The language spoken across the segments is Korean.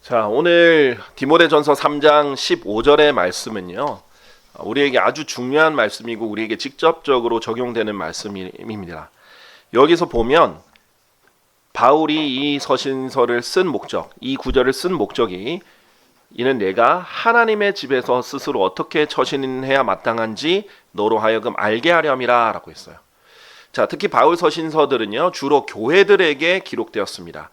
자, 오늘 디모데전서 3장 15절의 말씀은요. 우리에게 아주 중요한 말씀이고 우리에게 직접적으로 적용되는 말씀입니다. 여기서 보면 바울이 이 서신서를 쓴 목적, 이 구절을 쓴 목적이 이는 내가 하나님의 집에서 스스로 어떻게 처신해야 마땅한지 너로 하여금 알게 하렴이라 라고 했어요. 자, 특히 바울 서신서들은요 주로 교회들에게 기록되었습니다.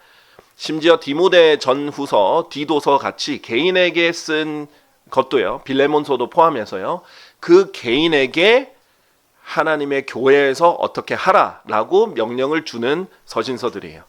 심지어 디모데 전후서, 디도서 같이 개인에게 쓴 것도요. 빌레몬서도 포함해서요. 그 개인에게 하나님의 교회에서 어떻게 하라라고 명령을 주는 서신서들이에요.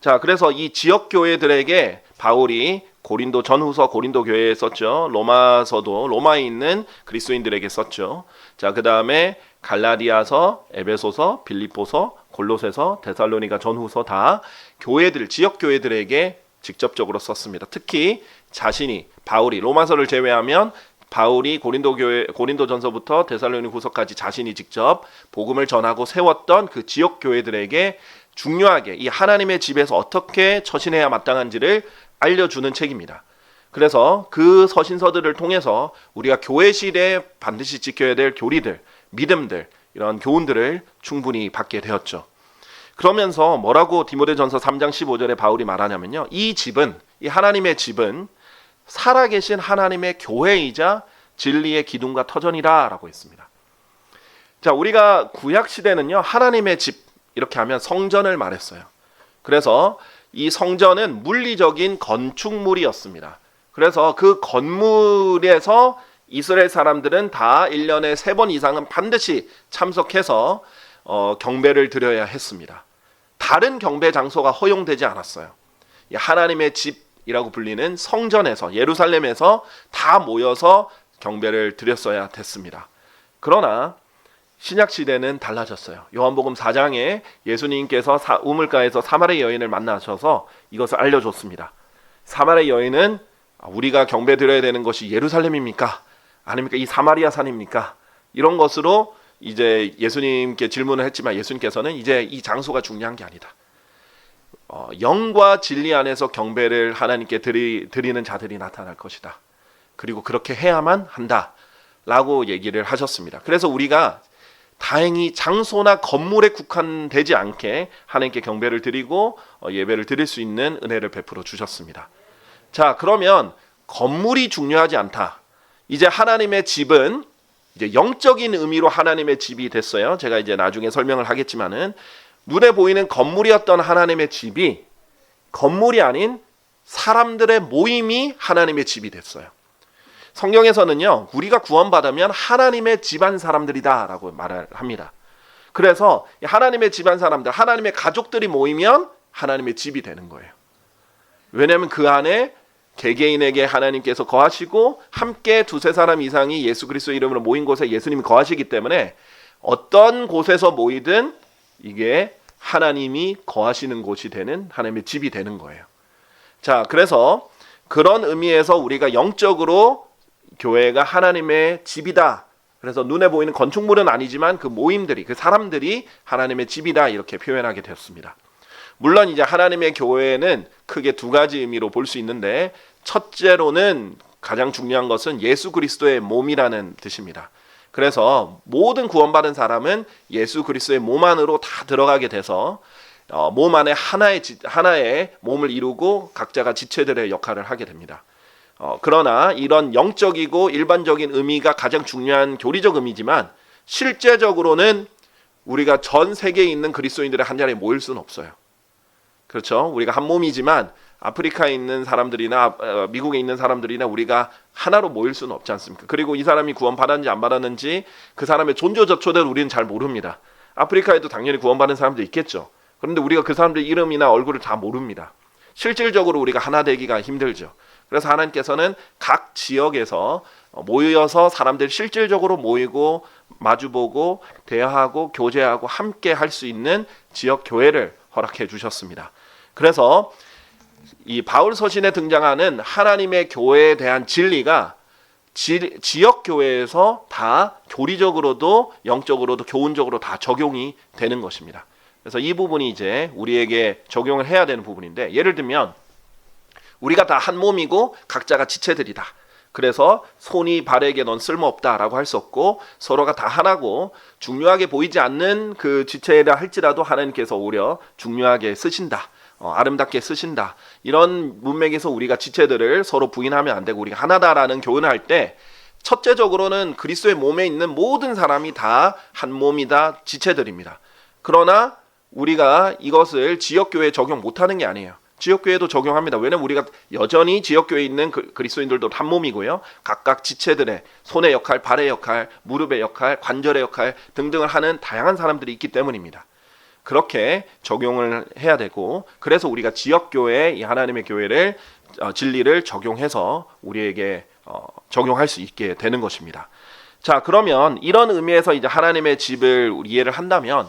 자, 그래서 이 지역 교회들에게 바울이 고린도 전후서 고린도 교회에 썼죠. 로마서도 로마에 있는 그리스도인들에게 썼죠. 자, 그다음에 갈라디아서, 에베소서, 빌립보서, 골로새서, 데살로니가 전후서 다 교회들, 지역 교회들에게 직접적으로 썼습니다. 특히 자신이 바울이 로마서를 제외하면 바울이 고린도전서부터 데살로니가후서까지 자신이 직접 복음을 전하고 세웠던 그 지역 교회들에게 중요하게 이 하나님의 집에서 어떻게 처신해야 마땅한지를 알려주는 책입니다. 그래서 그 서신서들을 통해서 우리가 교회실에 반드시 지켜야 될 교리들, 믿음들, 이런 교훈들을 충분히 받게 되었죠. 그러면서 뭐라고 디모데전서 3장 15절에 바울이 말하냐면요. 이 집은, 이 하나님의 집은 살아계신 하나님의 교회이자 진리의 기둥과 터전이라 라고 했습니다. 자, 우리가 구약시대는요. 하나님의 집 이렇게 하면 성전을 말했어요. 그래서 이 성전은 물리적인 건축물이었습니다. 그래서 그 건물에서 이스라엘 사람들은 다 1년에 3번 이상은 반드시 참석해서 경배를 드려야 했습니다. 다른 경배 장소가 허용되지 않았어요. 하나님의 집이라고 불리는 성전에서, 예루살렘에서 다 모여서 경배를 드렸어야 됐습니다. 그러나 신약시대는 달라졌어요. 요한복음 4장에 예수님께서 우물가에서 사마리 여인을 만나셔서 이것을 알려줬습니다. 사마리 여인은 우리가 경배 드려야 되는 것이 예루살렘입니까? 아닙니까? 이 사마리아 산입니까? 이런 것으로 이제 예수님께 질문을 했지만 예수님께서는 이제 이 장소가 중요한 게 아니다. 영과 진리 안에서 경배를 하나님께 드리는 자들이 나타날 것이다. 그리고 그렇게 해야만 한다라고 얘기를 하셨습니다. 그래서 우리가 다행히 장소나 건물에 국한되지 않게 하나님께 경배를 드리고 예배를 드릴 수 있는 은혜를 베풀어 주셨습니다. 자, 그러면 건물이 중요하지 않다. 이제 하나님의 집은 이제 영적인 의미로 하나님의 집이 됐어요. 제가 이제 나중에 설명을 하겠지만은 눈에 보이는 건물이었던 하나님의 집이 건물이 아닌 사람들의 모임이 하나님의 집이 됐어요. 성경에서는요, 우리가 구원받으면 하나님의 집안 사람들이다라고 말을 합니다. 그래서 하나님의 집안 사람들, 하나님의 가족들이 모이면 하나님의 집이 되는 거예요. 왜냐하면 그 안에 개개인에게 하나님께서 거하시고 함께 두세 사람 이상이 예수 그리스도 이름으로 모인 곳에 예수님이 거하시기 때문에 어떤 곳에서 모이든 이게 하나님이 거하시는 곳이 되는 하나님의 집이 되는 거예요. 자, 그래서 그런 의미에서 우리가 영적으로 교회가 하나님의 집이다. 그래서 눈에 보이는 건축물은 아니지만 그 모임들이, 그 사람들이 하나님의 집이다 이렇게 표현하게 되었습니다. 물론 이제 하나님의 교회는 크게 두 가지 의미로 볼 수 있는데 첫째로는 가장 중요한 것은 예수 그리스도의 몸이라는 뜻입니다. 그래서 모든 구원받은 사람은 예수 그리스도의 몸 안으로 다 들어가게 돼서 몸 안에 하나의 몸을 이루고 각자가 지체들의 역할을 하게 됩니다. 그러나 이런 영적이고 일반적인 의미가 가장 중요한 교리적 의미지만 실제적으로는 우리가 전 세계에 있는 그리스도인들의 한 자리에 모일 수는 없어요. 그렇죠? 우리가 한 몸이지만 아프리카에 있는 사람들이나 미국에 있는 사람들이나 우리가 하나로 모일 수는 없지 않습니까? 그리고 이 사람이 구원 받았는지 안 받았는지 그 사람의 존재조차를 우리는 잘 모릅니다. 아프리카에도 당연히 구원받은 사람도 있겠죠. 그런데 우리가 그 사람들 이름이나 얼굴을 다 모릅니다. 실질적으로 우리가 하나 되기가 힘들죠. 그래서 하나님께서는 각 지역에서 모여서 사람들이 실질적으로 모이고 마주보고 대화하고 교제하고 함께 할 수 있는 지역 교회를 허락해 주셨습니다. 그래서 이 바울 서신에 등장하는 하나님의 교회에 대한 진리가 지역 교회에서 다 교리적으로도 영적으로도 교훈적으로 다 적용이 되는 것입니다. 그래서 이 부분이 이제 우리에게 적용을 해야 되는 부분인데 예를 들면 우리가 다 한 몸이고 각자가 지체들이다. 그래서 손이 발에게 넌 쓸모없다라고 할 수 없고 서로가 다 하나고 중요하게 보이지 않는 그 지체라 할지라도 하나님께서 오히려 중요하게 쓰신다. 아름답게 쓰신다. 이런 문맥에서 우리가 지체들을 서로 부인하면 안 되고 우리가 하나다라는 교훈을 할 때 첫째적으로는 그리스도의 몸에 있는 모든 사람이 다 한 몸이다 지체들입니다. 그러나 우리가 이것을 지역교회에 적용 못하는 게 아니에요. 지역교회도 적용합니다. 왜냐면 우리가 여전히 지역교회에 있는 그리스도인들도 한 몸이고요. 각각 지체들의 손의 역할, 발의 역할, 무릎의 역할, 관절의 역할 등등을 하는 다양한 사람들이 있기 때문입니다. 그렇게 적용을 해야 되고 그래서 우리가 지역교회에 이 하나님의 교회를 진리를 적용해서 우리에게 적용할 수 있게 되는 것입니다. 자, 그러면 이런 의미에서 이제 하나님의 집을 이해를 한다면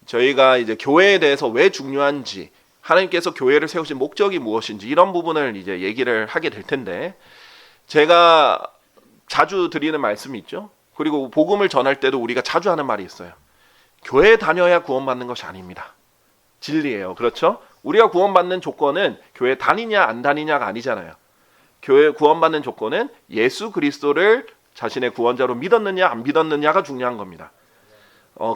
저희가 이제 교회에 대해서 왜 중요한지 하나님께서 교회를 세우신 목적이 무엇인지 이런 부분을 이제 얘기를 하게 될 텐데 제가 자주 드리는 말씀이 있죠. 그리고 복음을 전할 때도 우리가 자주 하는 말이 있어요. 교회 다녀야 구원받는 것이 아닙니다. 진리예요. 그렇죠? 우리가 구원받는 조건은 교회 다니냐 안 다니냐가 아니잖아요. 교회 구원받는 조건은 예수 그리스도를 자신의 구원자로 믿었느냐 안 믿었느냐가 중요한 겁니다.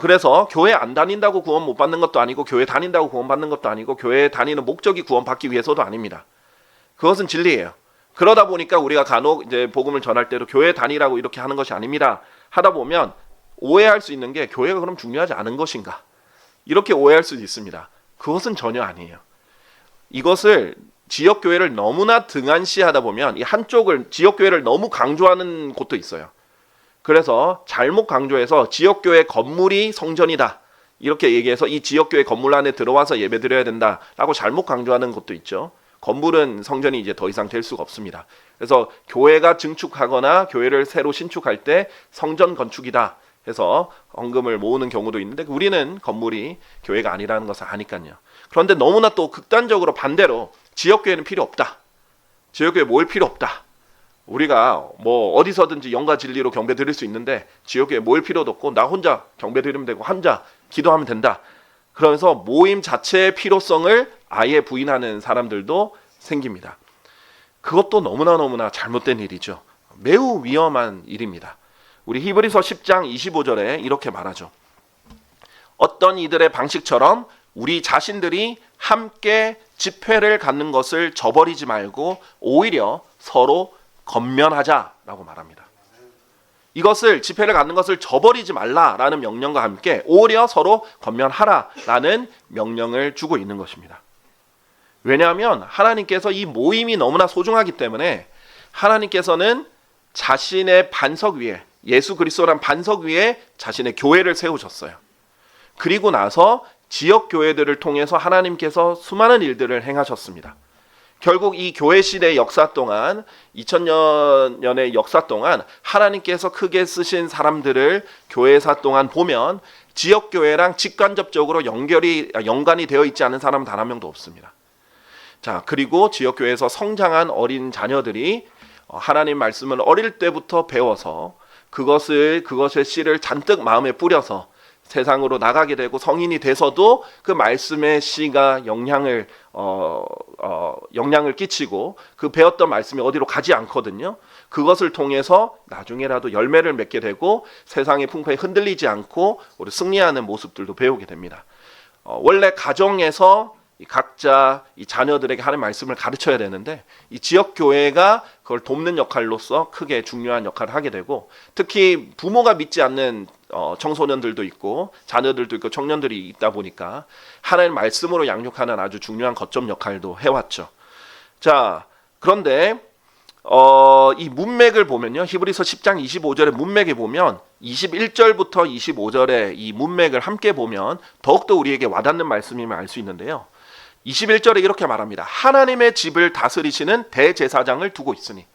그래서 교회 안 다닌다고 구원 못 받는 것도 아니고 교회 다닌다고 구원 받는 것도 아니고 교회 다니는 목적이 구원 받기 위해서도 아닙니다. 그것은 진리예요. 그러다 보니까 우리가 간혹 이제 복음을 전할 때도 교회 다니라고 이렇게 하는 것이 아닙니다. 하다 보면 오해할 수 있는 게 교회가 그럼 중요하지 않은 것인가? 이렇게 오해할 수도 있습니다. 그것은 전혀 아니에요. 이것을 지역교회를 너무나 등한시하다 보면 이 한쪽을 지역교회를 너무 강조하는 곳도 있어요. 그래서 잘못 강조해서 지역교회 건물이 성전이다 이렇게 얘기해서 이 지역교회 건물 안에 들어와서 예배드려야 된다라고 잘못 강조하는 곳도 있죠. 건물은 성전이 이제 더 이상 될 수가 없습니다. 그래서 교회가 증축하거나 교회를 새로 신축할 때 성전 건축이다 해서 헌금을 모으는 경우도 있는데 우리는 건물이 교회가 아니라는 것을 아니까요. 그런데 너무나 또 극단적으로 반대로 지역교회는 필요 없다. 지역교회 모일 필요 없다. 우리가 뭐 어디서든지 영과 진리로 경배 드릴 수 있는데 지역교회 모일 필요도 없고 나 혼자 경배 드리면 되고 혼자 기도하면 된다. 그러면서 모임 자체의 필요성을 아예 부인하는 사람들도 생깁니다. 그것도 너무나 잘못된 일이죠. 매우 위험한 일입니다. 우리 히브리서 10장 25절에 이렇게 말하죠. 어떤 이들의 방식처럼 우리 자신들이 함께 집회를 갖는 것을 저버리지 말고 오히려 서로 건면하자라고 말합니다. 이것을 집회를 갖는 것을 저버리지 말라라는 명령과 함께 오히려 서로 건면하라라는 명령을 주고 있는 것입니다. 왜냐하면 하나님께서 이 모임이 너무나 소중하기 때문에 하나님께서는 자신의 반석 위에 예수 그리스도란 반석 위에 자신의 교회를 세우셨어요. 그리고 나서 지역 교회들을 통해서 하나님께서 수많은 일들을 행하셨습니다. 결국 이 교회 시대의 역사 동안 2000년의 역사 동안 하나님께서 크게 쓰신 사람들을 교회사 동안 보면 지역교회랑 직간접적으로 연관이 되어 있지 않은 사람은 단 한 명도 없습니다. 자, 그리고 지역교회에서 성장한 어린 자녀들이 하나님 말씀을 어릴 때부터 배워서 그것의 씨를 잔뜩 마음에 뿌려서 세상으로 나가게 되고 성인이 돼서도 그 말씀의 씨가 영향을 끼치고 그 배웠던 말씀이 어디로 가지 않거든요. 그것을 통해서 나중에라도 열매를 맺게 되고 세상의 풍파에 흔들리지 않고 우리 승리하는 모습들도 배우게 됩니다. 원래 가정에서 각자 이 자녀들에게 하는 말씀을 가르쳐야 되는데 이 지역 교회가 그걸 돕는 역할로서 크게 중요한 역할을 하게 되고 특히 부모가 믿지 않는 청소년들도 있고 자녀들도 있고 청년들이 있다 보니까 하나님 말씀으로 양육하는 아주 중요한 거점 역할도 해왔죠. 자, 그런데 이 문맥을 보면요, 히브리서 10장 25절의 문맥에 보면 21절부터 25절의 이 문맥을 함께 보면 더욱더 우리에게 와닿는 말씀임을 알 수 있는데요. 21절에 이렇게 말합니다. 하나님의 집을 다스리시는 대제사장을 두고 있으니.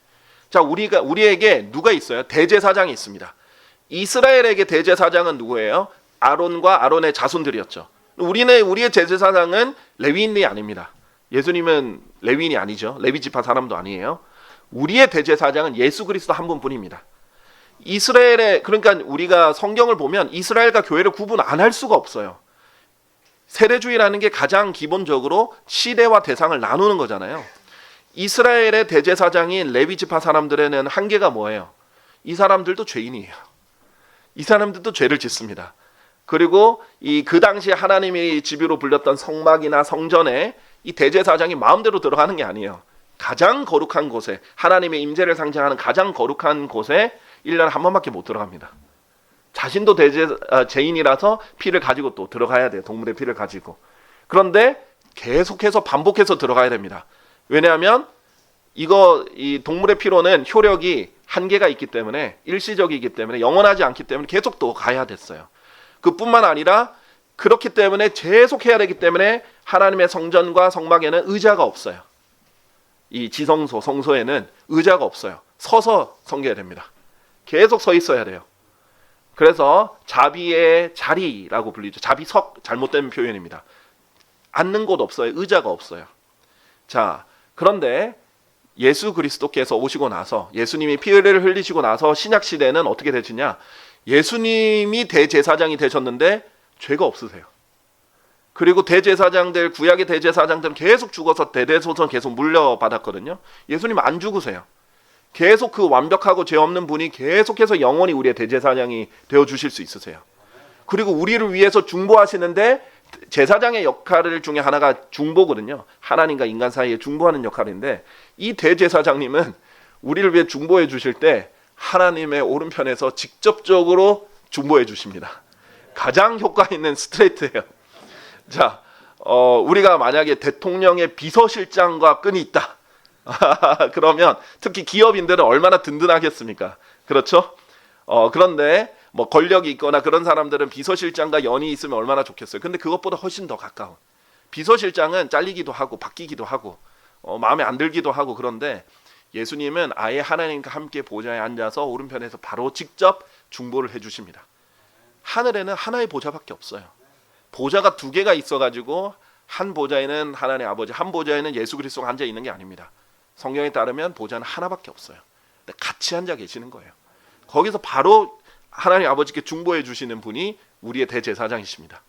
자, 우리에게 누가 있어요? 대제사장이 있습니다. 이스라엘에게 대제사장은 누구예요? 아론과 아론의 자손들이었죠. 우리의 대제사장은 레위인이 아닙니다. 예수님은 레위인이 아니죠. 레위 지파 사람도 아니에요. 우리의 대제사장은 예수 그리스도 한 분뿐입니다. 그러니까 우리가 성경을 보면 이스라엘과 교회를 구분 안 할 수가 없어요. 세례주의라는 게 가장 기본적으로 시대와 대상을 나누는 거잖아요. 이스라엘의 대제사장인 레위 지파 사람들에는 한계가 뭐예요? 이 사람들도 죄인이에요. 이 사람들도 죄를 짓습니다. 그리고 그 당시에 하나님이 집으로 불렸던 성막이나 성전에 이 대제사장이 마음대로 들어가는 게 아니에요. 가장 거룩한 곳에, 하나님의 임재를 상징하는 가장 거룩한 곳에 1년에 한 번밖에 못 들어갑니다. 자신도 죄인이라서 피를 가지고 또 들어가야 돼요. 동물의 피를 가지고. 그런데 계속해서 반복해서 들어가야 됩니다. 왜냐하면 이 동물의 피로는 효력이 한계가 있기 때문에, 일시적이기 때문에, 영원하지 않기 때문에 계속 또 가야 됐어요. 그뿐만 아니라 그렇기 때문에 계속 해야 되기 때문에 하나님의 성전과 성막에는 의자가 없어요. 이 지성소, 성소에는 의자가 없어요. 서서 섬겨야 됩니다. 계속 서 있어야 돼요. 그래서 자비의 자리라고 불리죠. 자비석, 잘못된 표현입니다. 앉는 곳 없어요. 의자가 없어요. 자, 그런데 예수 그리스도께서 오시고 나서, 예수님이 피를 흘리시고 나서 신약 시대는 어떻게 되시냐? 예수님이 대제사장이 되셨는데 죄가 없으세요. 그리고 대제사장들, 구약의 대제사장들은 계속 죽어서 대대손손 계속 물려받았거든요. 예수님 안 죽으세요. 계속 그 완벽하고 죄 없는 분이 계속해서 영원히 우리의 대제사장이 되어주실 수 있으세요. 그리고 우리를 위해서 중보하시는데, 제사장의 역할 중에 하나가 중보거든요. 하나님과 인간 사이에 중보하는 역할인데, 이 대제사장님은 우리를 위해 중보해 주실 때 하나님의 오른편에서 직접적으로 중보해 주십니다. 가장 효과 있는 스트레이트예요. 자, 우리가 만약에 대통령의 비서실장과 끈이 있다. 그러면 특히 기업인들은 얼마나 든든하겠습니까? 그렇죠? 그런데 뭐 권력이 있거나 그런 사람들은 비서실장과 연이 있으면 얼마나 좋겠어요. 근데 그것보다 훨씬 더 가까운. 비서실장은 잘리기도 하고 바뀌기도 하고 마음에 안 들기도 하고, 그런데 예수님은 아예 하나님과 함께 보좌에 앉아서 오른편에서 바로 직접 중보를 해주십니다. 하늘에는 하나의 보좌밖에 없어요. 보좌가 두 개가 있어가지고 한 보좌에는 하나님 아버지, 한 보좌에는 예수 그리스도가 앉아 있는 게 아닙니다. 성경에 따르면 보좌는 하나밖에 없어요. 근데 같이 앉아 계시는 거예요. 거기서 바로 하나님 아버지께 중보해 주시는 분이 우리의 대제사장이십니다.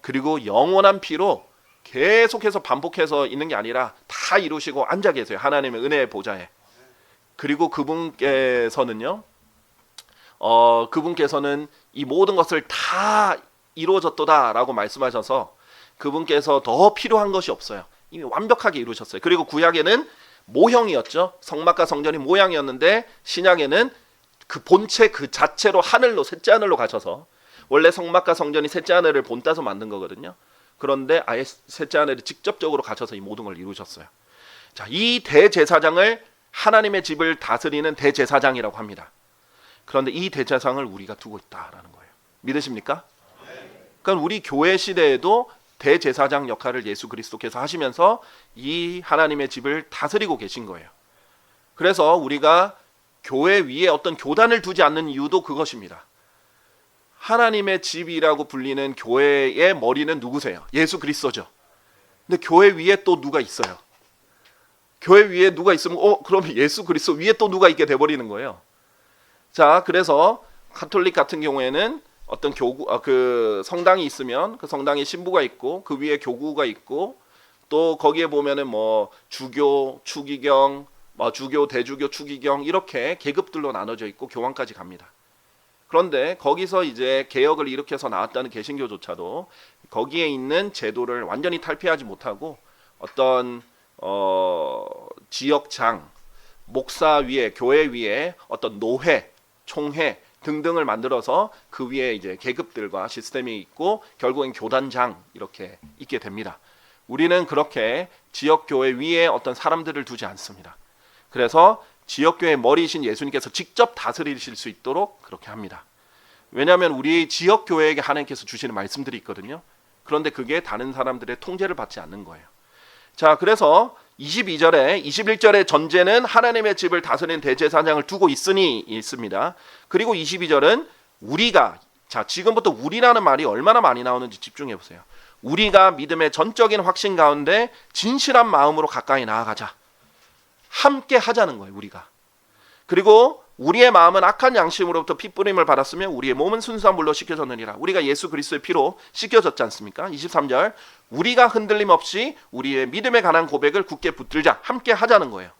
그리고 영원한 피로 계속해서 반복해서 있는 게 아니라 다 이루시고 앉아 계세요. 하나님의 은혜의 보좌에. 그리고 그분께서는 이 모든 것을 다 이루어졌도다라고 말씀하셔서 그분께서 더 필요한 것이 없어요. 이미 완벽하게 이루셨어요. 그리고 구약에는 모형이었죠. 성막과 성전이 모양이었는데 신약에는 그 본체 그 자체로 하늘로, 셋째 하늘로 가셔서, 원래 성막과 성전이 셋째 하늘을 본따서 만든 거거든요. 그런데 아예 셋째 하늘이 직접적으로 가셔서 이 모든 걸 이루셨어요. 자, 이 대제사장을 하나님의 집을 다스리는 대제사장이라고 합니다. 그런데 이 대제사장을 우리가 두고 있다라는 거예요. 믿으십니까? 그러니까 우리 교회 시대에도 대제사장 역할을 예수 그리스도께서 하시면서 이 하나님의 집을 다스리고 계신 거예요. 그래서 우리가 교회 위에 어떤 교단을 두지 않는 이유도 그것입니다. 하나님의 집이라고 불리는 교회의 머리는 누구세요? 예수 그리스도죠. 근데 교회 위에 또 누가 있어요? 교회 위에 누가 있으면 그럼 예수 그리스도 위에 또 누가 있게 돼버리는 거예요. 자, 그래서 가톨릭 같은 경우에는 어떤 그 성당이 있으면 그 성당에 신부가 있고 그 위에 교구가 있고, 또 거기에 보면은 뭐 주교, 추기경, 주교, 대주교, 추기경 이렇게 계급들로 나눠져 있고 교황까지 갑니다. 그런데 거기서 이제 개혁을 일으켜서 나왔다는 개신교조차도 거기에 있는 제도를 완전히 탈피하지 못하고 어떤 지역장, 목사 위에, 교회 위에 어떤 노회, 총회 등등을 만들어서 그 위에 이제 계급들과 시스템이 있고 결국엔 교단장 이렇게 있게 됩니다. 우리는 그렇게 지역교회 위에 어떤 사람들을 두지 않습니다. 그래서 지역교회 머리이신 예수님께서 직접 다스리실 수 있도록 그렇게 합니다. 왜냐하면 우리 지역교회에게 하나님께서 주시는 말씀들이 있거든요. 그런데 그게 다른 사람들의 통제를 받지 않는 거예요. 자, 그래서 22절에 21절의 전제는 하나님의 집을 다스리는 대제사장을 두고 있으니 있습니다. 그리고 22절은 우리가, 자, 지금부터 우리라는 말이 얼마나 많이 나오는지 집중해 보세요. 우리가 믿음의 전적인 확신 가운데 진실한 마음으로 가까이 나아가자. 함께 하자는 거예요, 우리가. 그리고 우리의 마음은 악한 양심으로부터 핏부림을 받았으며 우리의 몸은 순수한 물로 씻겨졌느니라. 우리가 예수 그리스도의 피로 씻겨졌지 않습니까? 23절 우리가 흔들림 없이 우리의 믿음에 관한 고백을 굳게 붙들자. 함께 하자는 거예요.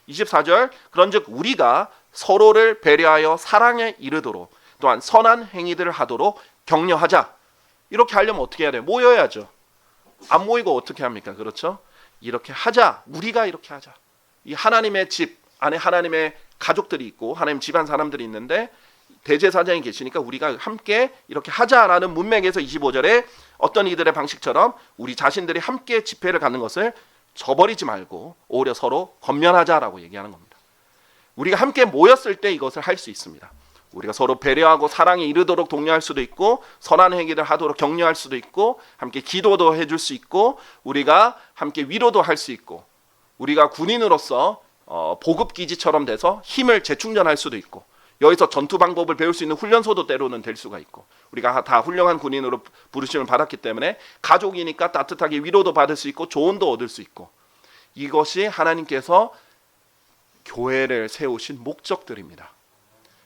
24절 그런즉 우리가 서로를 배려하여 사랑에 이르도록 또한 선한 행위들을 하도록 격려하자. 이렇게 하려면 어떻게 해야 돼요? 모여야죠. 안 모이고 어떻게 합니까? 그렇죠? 이렇게 하자. 우리가 이렇게 하자. 이 하나님의 집 안에 하나님의 가족들이 있고 하나님 집안 사람들이 있는데 대제사장이 계시니까 우리가 함께 이렇게 하자라는 문맥에서 25절에 어떤 이들의 방식처럼 우리 자신들이 함께 집회를 갖는 것을 저버리지 말고 오히려 서로 건면하자라고 얘기하는 겁니다. 우리가 함께 모였을 때 이것을 할 수 있습니다. 우리가 서로 배려하고 사랑에 이르도록 독려할 수도 있고 선한 행위를 하도록 격려할 수도 있고 함께 기도도 해줄 수 있고 우리가 함께 위로도 할 수 있고 우리가 군인으로서 보급기지처럼 돼서 힘을 재충전할 수도 있고 여기서 전투 방법을 배울 수 있는 훈련소도 때로는 될 수가 있고 우리가 다 훌륭한 군인으로 부르심을 받았기 때문에 가족이니까 따뜻하게 위로도 받을 수 있고 조언도 얻을 수 있고 이것이 하나님께서 교회를 세우신 목적들입니다.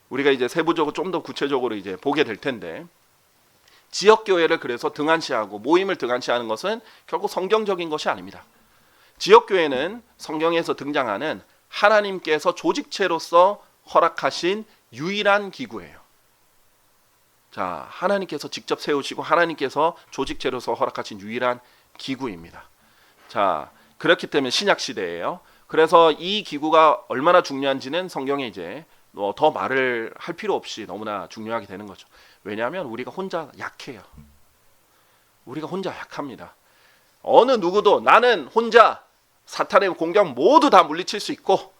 우리가 이제 세부적으로 좀 더 구체적으로 이제 보게 될 텐데 지역 교회를 그래서 등한시하고 모임을 등한시하는 것은 결국 성경적인 것이 아닙니다. 지역 교회는 성경에서 등장하는 하나님께서 조직체로서 허락하신 유일한 기구예요. 자, 하나님께서 직접 세우시고 하나님께서 조직체로서 허락하신 유일한 기구입니다. 자, 그렇기 때문에 신약 시대예요. 그래서 이 기구가 얼마나 중요한지는 성경에 이제 더 말을 할 필요 없이 너무나 중요하게 되는 거죠. 왜냐하면 우리가 혼자 약해요. 우리가 혼자 약합니다. 어느 누구도 나는 혼자 사탄의 공격 모두 다 물리칠 수 있고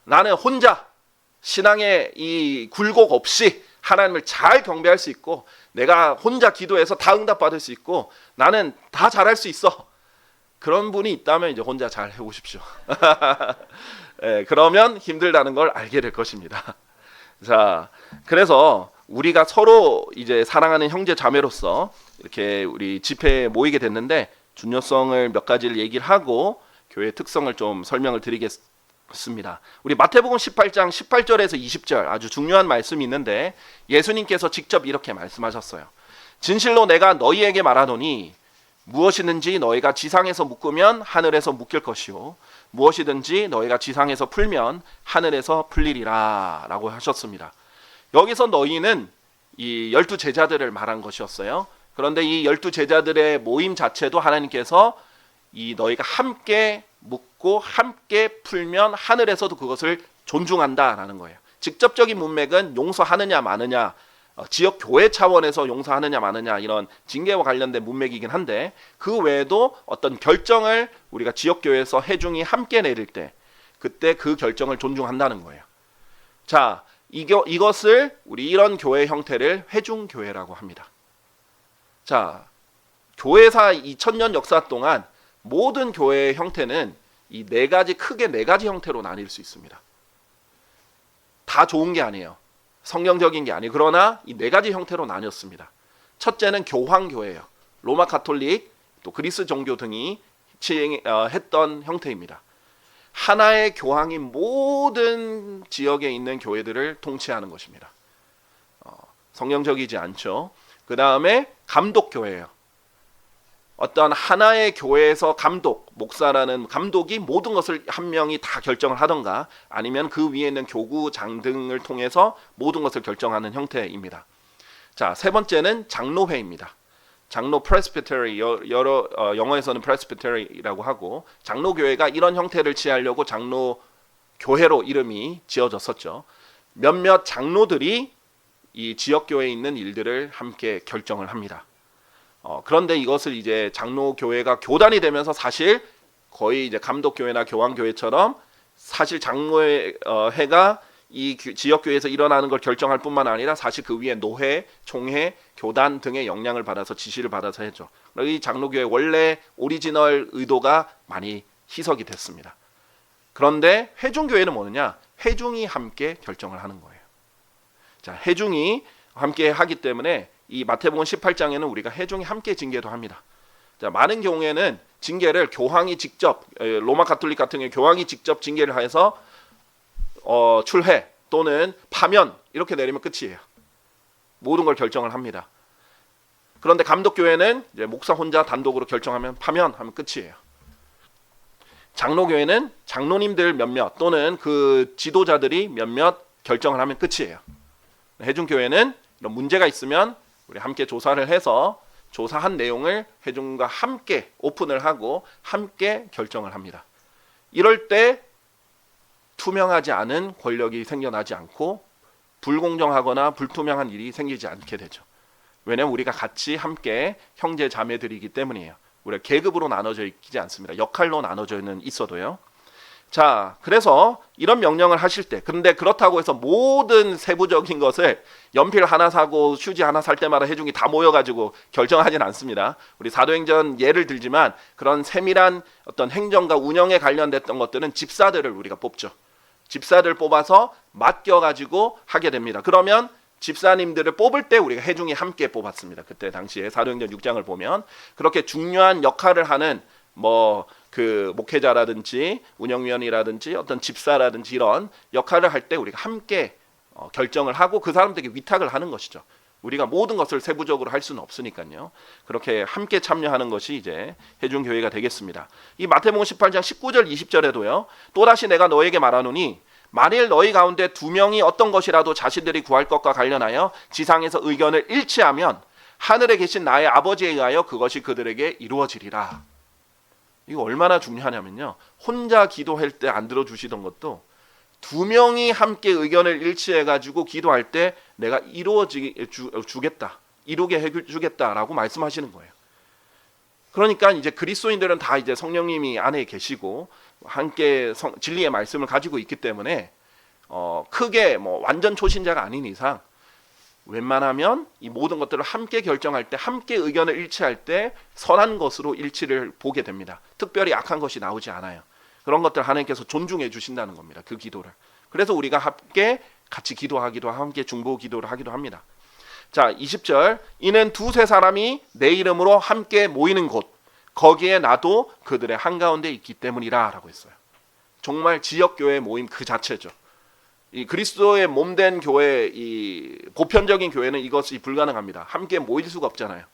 나는 혼자 신앙의 이 굴곡 없이 하나님을 잘 경배할 수 있고 내가 혼자 기도해서 다 응답받을 수 있고 나는 다 잘할 수 있어. 그런 분이 있다면 이제 혼자 잘 해보십시오. 네, 그러면 힘들다는 걸 알게 될 것입니다. 자, 그래서 우리가 서로 이제 사랑하는 형제 자매로서 이렇게 우리 집회에 모이게 됐는데 중요성을 몇 가지를 얘기를 하고 교회의 특성을 좀 설명을 드리겠습니다. 우리 마태복음 18장 18절에서 20절 아주 중요한 말씀이 있는데 예수님께서 직접 이렇게 말씀하셨어요. 진실로 내가 너희에게 말하노니 무엇이든지 너희가 지상에서 묶으면 하늘에서 묶일 것이요 무엇이든지 너희가 지상에서 풀면 하늘에서 풀리리라 라고 하셨습니다. 여기서 너희는 이 12 제자들을 말한 것이었어요. 그런데 이 12 제자들의 모임 자체도 하나님께서 이 너희가 함께 묶고 함께 풀면 하늘에서도 그것을 존중한다라는 거예요. 직접적인 문맥은 용서하느냐 마느냐 지역 교회 차원에서 용서하느냐 마느냐 이런 징계와 관련된 문맥이긴 한데 그 외에도 어떤 결정을 우리가 지역 교회에서 회중이 함께 내릴 때 그때 그 결정을 존중한다는 거예요. 자, 이것을 우리 이런 교회 형태를 회중 교회라고 합니다. 자, 교회사 2000년 역사 동안 모든 교회의 형태는 이 크게 네 가지 형태로 나뉠 수 있습니다. 다 좋은 게 아니에요. 성경적인 게 아니에요. 그러나 이 네 가지 형태로 나뉘었습니다. 첫째는 교황교회예요. 로마 가톨릭 또 그리스 종교 등이 했던 형태입니다. 하나의 교황이 모든 지역에 있는 교회들을 통치하는 것입니다. 성경적이지 않죠. 그 다음에 감독교회예요. 어떤 하나의 교회에서 목사라는 감독이 모든 것을 한 명이 다 결정을 하던가 아니면 그 위에 있는 교구장 등을 통해서 모든 것을 결정하는 형태입니다. 자, 세 번째는 장로회입니다. 장로 프레스비테리 영어에서는 프레스비테리라고 하고 장로교회가 이런 형태를 취하려고 장로교회로 이름이 지어졌었죠. 몇몇 장로들이 이 지역교회에 있는 일들을 함께 결정을 합니다. 그런데 이것을 이제 장로교회가 교단이 되면서 사실 거의 이제 감독교회나 교황교회처럼 사실 장로회가 이 지역교회에서 일어나는 걸 결정할 뿐만 아니라 사실 그 위에 노회, 총회, 교단 등의 영향을 받아서 지시를 받아서 했죠. 이 장로교회 원래 오리지널 의도가 많이 희석이 됐습니다. 그런데 회중교회는 뭐느냐? 회중이 함께 결정을 하는 거예요. 자, 회중이 함께 하기 때문에 이 마태복음 18장에는 우리가 회중이 함께 징계도 합니다. 자, 많은 경우에는 징계를 교황이 직접 로마 가톨릭 같은 경우 교황이 직접 징계를 해서 출회 또는 파면 이렇게 내리면 끝이에요. 모든 걸 결정을 합니다. 그런데 감독교회는 이제 목사 혼자 단독으로 결정하면 파면하면 끝이에요. 장로교회는 장로님들 몇몇 또는 그 지도자들이 몇몇 결정을 하면 끝이에요. 회중교회는 이런 문제가 있으면 우리 함께 조사를 해서 조사한 내용을 회중과 함께 오픈을 하고 함께 결정을 합니다. 이럴 때 투명하지 않은 권력이 생겨나지 않고 불공정하거나 불투명한 일이 생기지 않게 되죠. 왜냐하면 우리가 같이 함께 형제 자매들이기 때문이에요. 우리가 계급으로 나눠져 있지 않습니다. 역할로 나눠져는 있어도요. 자, 그래서 이런 명령을 하실 때, 그런데 그렇다고 해서 모든 세부적인 것을 연필 하나 사고 휴지 하나 살 때마다 회중이 다 모여가지고 결정하진 않습니다. 우리 사도행전 예를 들지만 그런 세밀한 어떤 행정과 운영에 관련됐던 것들은 집사들을 우리가 뽑죠. 집사들 뽑아서 맡겨가지고 하게 됩니다. 그러면 집사님들을 뽑을 때 우리가 회중이 함께 뽑았습니다. 그때 당시에 사도행전 6장을 보면 그렇게 중요한 역할을 하는 그 목회자라든지 운영위원이라든지 어떤 집사라든지 이런 역할을 할 때 우리가 함께 결정을 하고 그 사람들에게 위탁을 하는 것이죠. 우리가 모든 것을 세부적으로 할 수는 없으니까요. 그렇게 함께 참여하는 것이 이제 회중교회가 되겠습니다. 이 마태복음 18장 19절 20절에도요. 또다시 내가 너에게 말하노니 만일 너희 가운데 두 명이 어떤 것이라도 자신들이 구할 것과 관련하여 지상에서 의견을 일치하면 하늘에 계신 나의 아버지에 의하여 그것이 그들에게 이루어지리라. 이거 얼마나 중요하냐면요. 혼자 기도할 때 안 들어주시던 것도 두 명이 함께 의견을 일치해가지고 기도할 때 내가 주겠다, 이루게 해주겠다라고 말씀하시는 거예요. 그러니까 이제 그리스도인들은 다 이제 성령님이 안에 계시고 함께 진리의 말씀을 가지고 있기 때문에 크게 완전 초신자가 아닌 이상 웬만하면 이 모든 것들을 함께 결정할 때 함께 의견을 일치할 때 선한 것으로 일치를 보게 됩니다. 특별히 악한 것이 나오지 않아요. 그런 것들 하나님께서 존중해 주신다는 겁니다. 그 기도를. 그래서 우리가 함께 같이 기도하기도 하고 함께 중보 기도를 하기도 합니다. 자, 20절 이는 두세 사람이 내 이름으로 함께 모이는 곳 거기에 나도 그들의 한가운데 있기 때문이라 라고 했어요. 정말 지역교회 모임 그 자체죠. 이 그리스도의 몸된 교회, 이 보편적인 교회는 이것이 불가능합니다. 함께 모일 수가 없잖아요.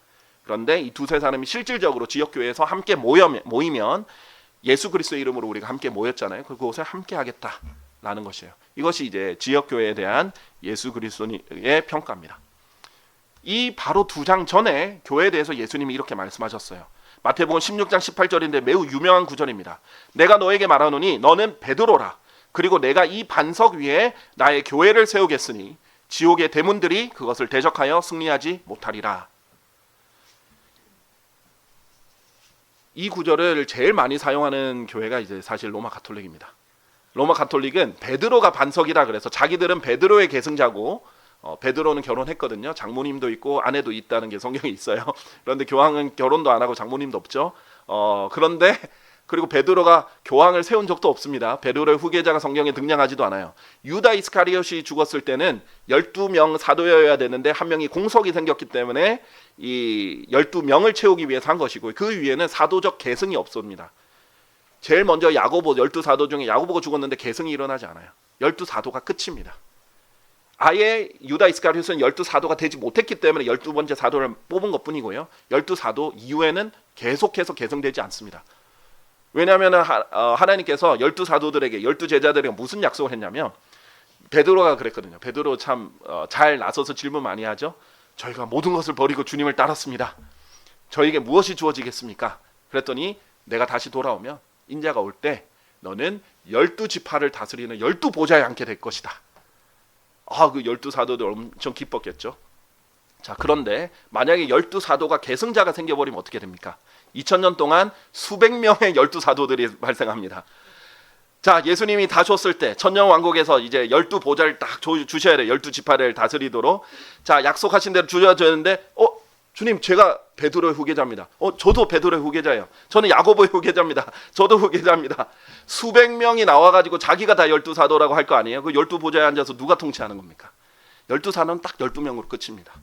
그런데 이 두세 사람이 실질적으로 지역교회에서 함께 모이면 예수 그리스도의 이름으로 우리가 함께 모였잖아요. 그곳에 함께 하겠다라는 것이에요. 이것이 이제 지역교회에 대한 예수 그리스도의 평가입니다. 이 바로 2장 전에 교회에 대해서 예수님이 이렇게 말씀하셨어요. 마태복음 16장 18절인데 매우 유명한 구절입니다. 내가 너에게 말하노니 너는 베드로라. 그리고 내가 이 반석 위에 나의 교회를 세우겠으니 지옥의 대문들이 그것을 대적하여 승리하지 못하리라. 이 구절을 제일 많이 사용하는 교회가 이제 사실 로마 가톨릭입니다. 로마 가톨릭은 베드로가 반석이라 그래서 자기들은 베드로의 계승자고 베드로는 결혼했거든요. 장모님도 있고 아내도 있다는 게 성경에 있어요. 그런데 교황은 결혼도 안 하고 장모님도 없죠. 그런데 그리고 베드로가 교황을 세운 적도 없습니다. 베드로의 후계자가 성경에 등장하지도 않아요. 유다 이스카리ot이 죽었을 때는 12명 사도여야 되는데 한 명이 공석이 생겼기 때문에 이 12명을 채우기 위해서 한 것이고 그 위에는 사도적 계승이 없습니다. 제일 먼저 야고보 12사도 중에 야고보가 죽었는데 계승이 일어나지 않아요. 12사도가 끝입니다. 아예 유다 이스카리ot은 12사도가 되지 못했기 때문에 12번째 사도를 뽑은 것뿐이고요. 12사도 이후에는 계속해서 계승되지 않습니다. 왜냐하면 하나님께서 12사도들에게 12제자들에게 무슨 약속을 했냐면 베드로가 그랬거든요. 베드로 참 잘 나서서 질문 많이 하죠. 저희가 모든 것을 버리고 주님을 따랐습니다. 저에게 무엇이 주어지겠습니까? 그랬더니 내가 다시 돌아오면 인자가 올 때 너는 12지파를 다스리는 12보좌에 앉게 될 것이다. 그 12사도들 엄청 기뻤겠죠. 자, 그런데 만약에 12사도가 계승자가 생겨버리면 어떻게 됩니까? 2000년 동안 수백 명의 12사도들이 발생합니다. 자, 예수님이 다셨을 때 천년왕국에서 이제 12보좌를 딱 주셔야 돼요. 12지파를 다스리도록. 자, 약속하신 대로 주셔야 되는데 주님 제가 베드로의 후계자입니다. 저도 베드로의 후계자예요. 저는 야고보의 후계자입니다. 저도 후계자입니다. 수백 명이 나와가지고 자기가 다 12사도라고 할 거 아니에요. 그 12보좌에 앉아서 누가 통치하는 겁니까? 12사도는 딱 12명으로 끝입니다.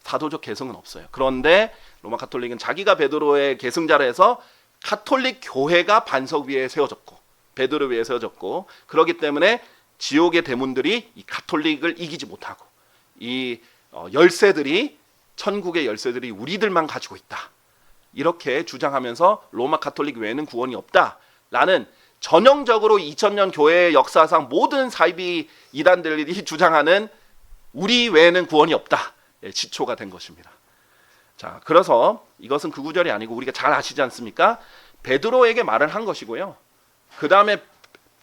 사도적 계승은 없어요. 그런데 로마 가톨릭은 자기가 베드로의 계승자라 해서 가톨릭 교회가 반석 위에 세워졌고 베드로 위에 세워졌고 그렇기 때문에 지옥의 대문들이 이 가톨릭을 이기지 못하고 이 열쇠들이 천국의 열쇠들이 우리들만 가지고 있다. 이렇게 주장하면서 로마 가톨릭 외에는 구원이 없다라는 전형적으로 2000년 교회의 역사상 모든 사이비 이단들이 주장하는 우리 외에는 구원이 없다. 시초가 된 것입니다. 자, 그래서 이것은 그 구절이 아니고 우리가 잘 아시지 않습니까? 베드로에게 말을 한 것이고요. 그 다음에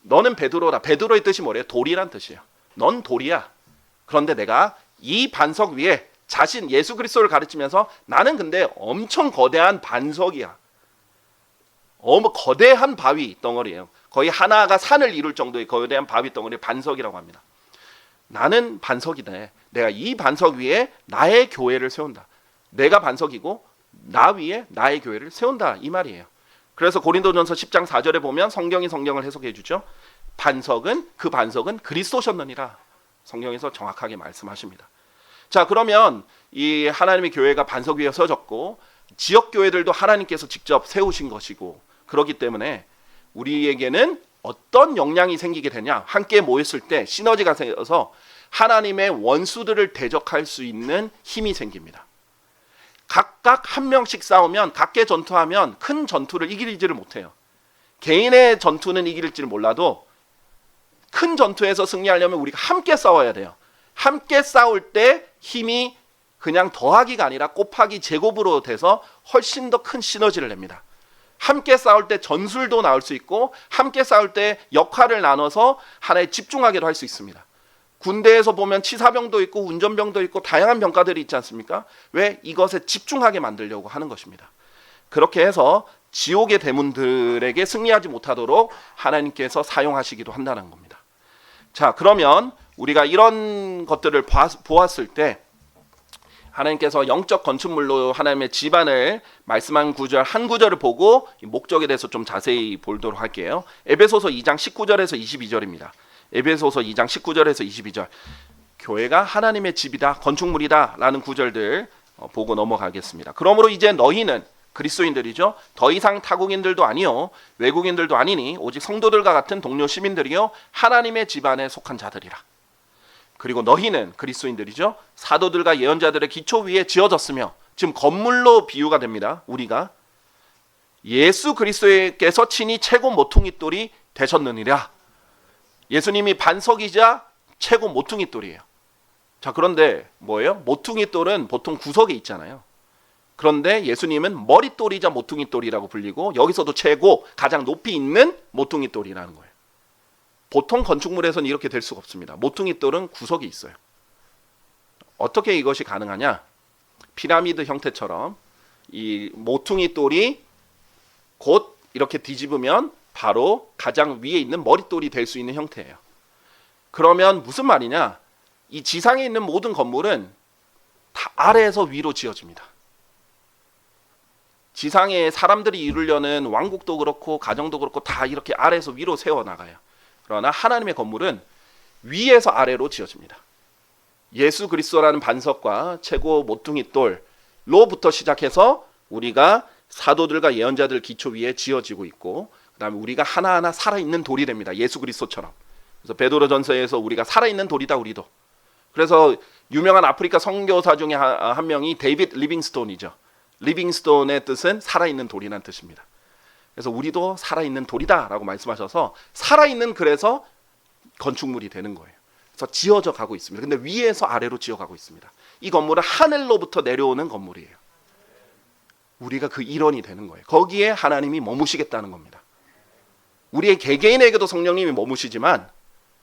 너는 베드로다. 베드로의 뜻이 뭐래요? 돌이란 뜻이에요. 넌 돌이야. 그런데 내가 이 반석 위에 자신 예수 그리스도를 가르치면서 나는 근데 엄청 거대한 반석이야. 거대한 바위 덩어리예요. 거의 하나가 산을 이룰 정도의 거대한 바위 덩어리 반석이라고 합니다. 나는 반석이네. 내가 이 반석 위에 나의 교회를 세운다. 내가 반석이고 나 위에 나의 교회를 세운다 이 말이에요. 그래서 고린도전서 10장 4절에 보면 성경이 성경을 해석해 주죠. 그 반석은 그리스도셨느니라. 성경에서 정확하게 말씀하십니다. 자, 그러면 이 하나님의 교회가 반석 위에 서졌고 지역 교회들도 하나님께서 직접 세우신 것이고 그렇기 때문에 우리에게는 어떤 역량이 생기게 되냐? 함께 모였을 때 시너지가 생겨서 하나님의 원수들을 대적할 수 있는 힘이 생깁니다. 각각 한 명씩 싸우면 각계 전투하면 큰 전투를 이기지를 못해요. 개인의 전투는 이길지를 몰라도 큰 전투에서 승리하려면 우리가 함께 싸워야 돼요. 함께 싸울 때 힘이 그냥 더하기가 아니라 곱하기 제곱으로 돼서 훨씬 더 큰 시너지를 냅니다. 함께 싸울 때 전술도 나올 수 있고 함께 싸울 때 역할을 나눠서 하나에 집중하기도 할 수 있습니다. 군대에서 보면 치사병도 있고 운전병도 있고 다양한 병과들이 있지 않습니까? 왜? 이것에 집중하게 만들려고 하는 것입니다. 그렇게 해서 지옥의 대문들에게 승리하지 못하도록 하나님께서 사용하시기도 한다는 겁니다. 자, 그러면 우리가 이런 것들을 보았을 때 하나님께서 영적 건축물로 하나님의 집안을 말씀한 구절 한 구절을 보고 목적에 대해서 좀 자세히 보도록 할게요. 에베소서 2장 19절에서 22절입니다. 에베소서 2장 19절에서 22절. 교회가 하나님의 집이다, 건축물이다 라는 구절들 보고 넘어가겠습니다. 그러므로 이제 너희는 그리스도인들이죠. 더 이상 타국인들도 아니요 외국인들도 아니니 오직 성도들과 같은 동료 시민들이요 하나님의 집안에 속한 자들이라. 그리고 너희는 그리스도인들이죠. 사도들과 예언자들의 기초 위에 지어졌으며 지금 건물로 비유가 됩니다. 우리가 예수 그리스도께서 친히 최고 모퉁이돌이 되셨느니라. 예수님이 반석이자 최고 모퉁이돌이에요. 자, 그런데 뭐예요? 모퉁이돌은 보통 구석에 있잖아요. 그런데 예수님은 머릿돌이자 모퉁이돌이라고 불리고 여기서도 최고 가장 높이 있는 모퉁이돌이라는 거예요. 보통 건축물에서는 이렇게 될 수가 없습니다. 모퉁이돌은 구석이 있어요. 어떻게 이것이 가능하냐? 피라미드 형태처럼 이 모퉁이돌이 곧 이렇게 뒤집으면 바로 가장 위에 있는 머릿돌이 될 수 있는 형태예요. 그러면 무슨 말이냐? 이 지상에 있는 모든 건물은 다 아래에서 위로 지어집니다. 지상에 사람들이 이루려는 왕국도 그렇고 가정도 그렇고 다 이렇게 아래에서 위로 세워나가요. 그러나 하나님의 건물은 위에서 아래로 지어집니다. 예수 그리스도라는 반석과 최고 모퉁이돌로부터 시작해서 우리가 사도들과 예언자들 기초 위에 지어지고 있고 그 다음에 우리가 하나하나 살아있는 돌이 됩니다. 예수 그리스도처럼. 그래서 베드로전서에서 우리가 살아있는 돌이다 우리도. 그래서 유명한 아프리카 선교사 중에 한 명이 데이빗 리빙스톤이죠. 리빙스톤의 뜻은 살아있는 돌이라는 뜻입니다. 그래서 우리도 살아있는 돌이다 라고 말씀하셔서 살아있는 그래서 건축물이 되는 거예요. 그래서 지어져 가고 있습니다. 근데 위에서 아래로 지어가고 있습니다. 이 건물은 하늘로부터 내려오는 건물이에요. 우리가 그 일원이 되는 거예요. 거기에 하나님이 머무시겠다는 겁니다. 우리의 개개인에게도 성령님이 머무시지만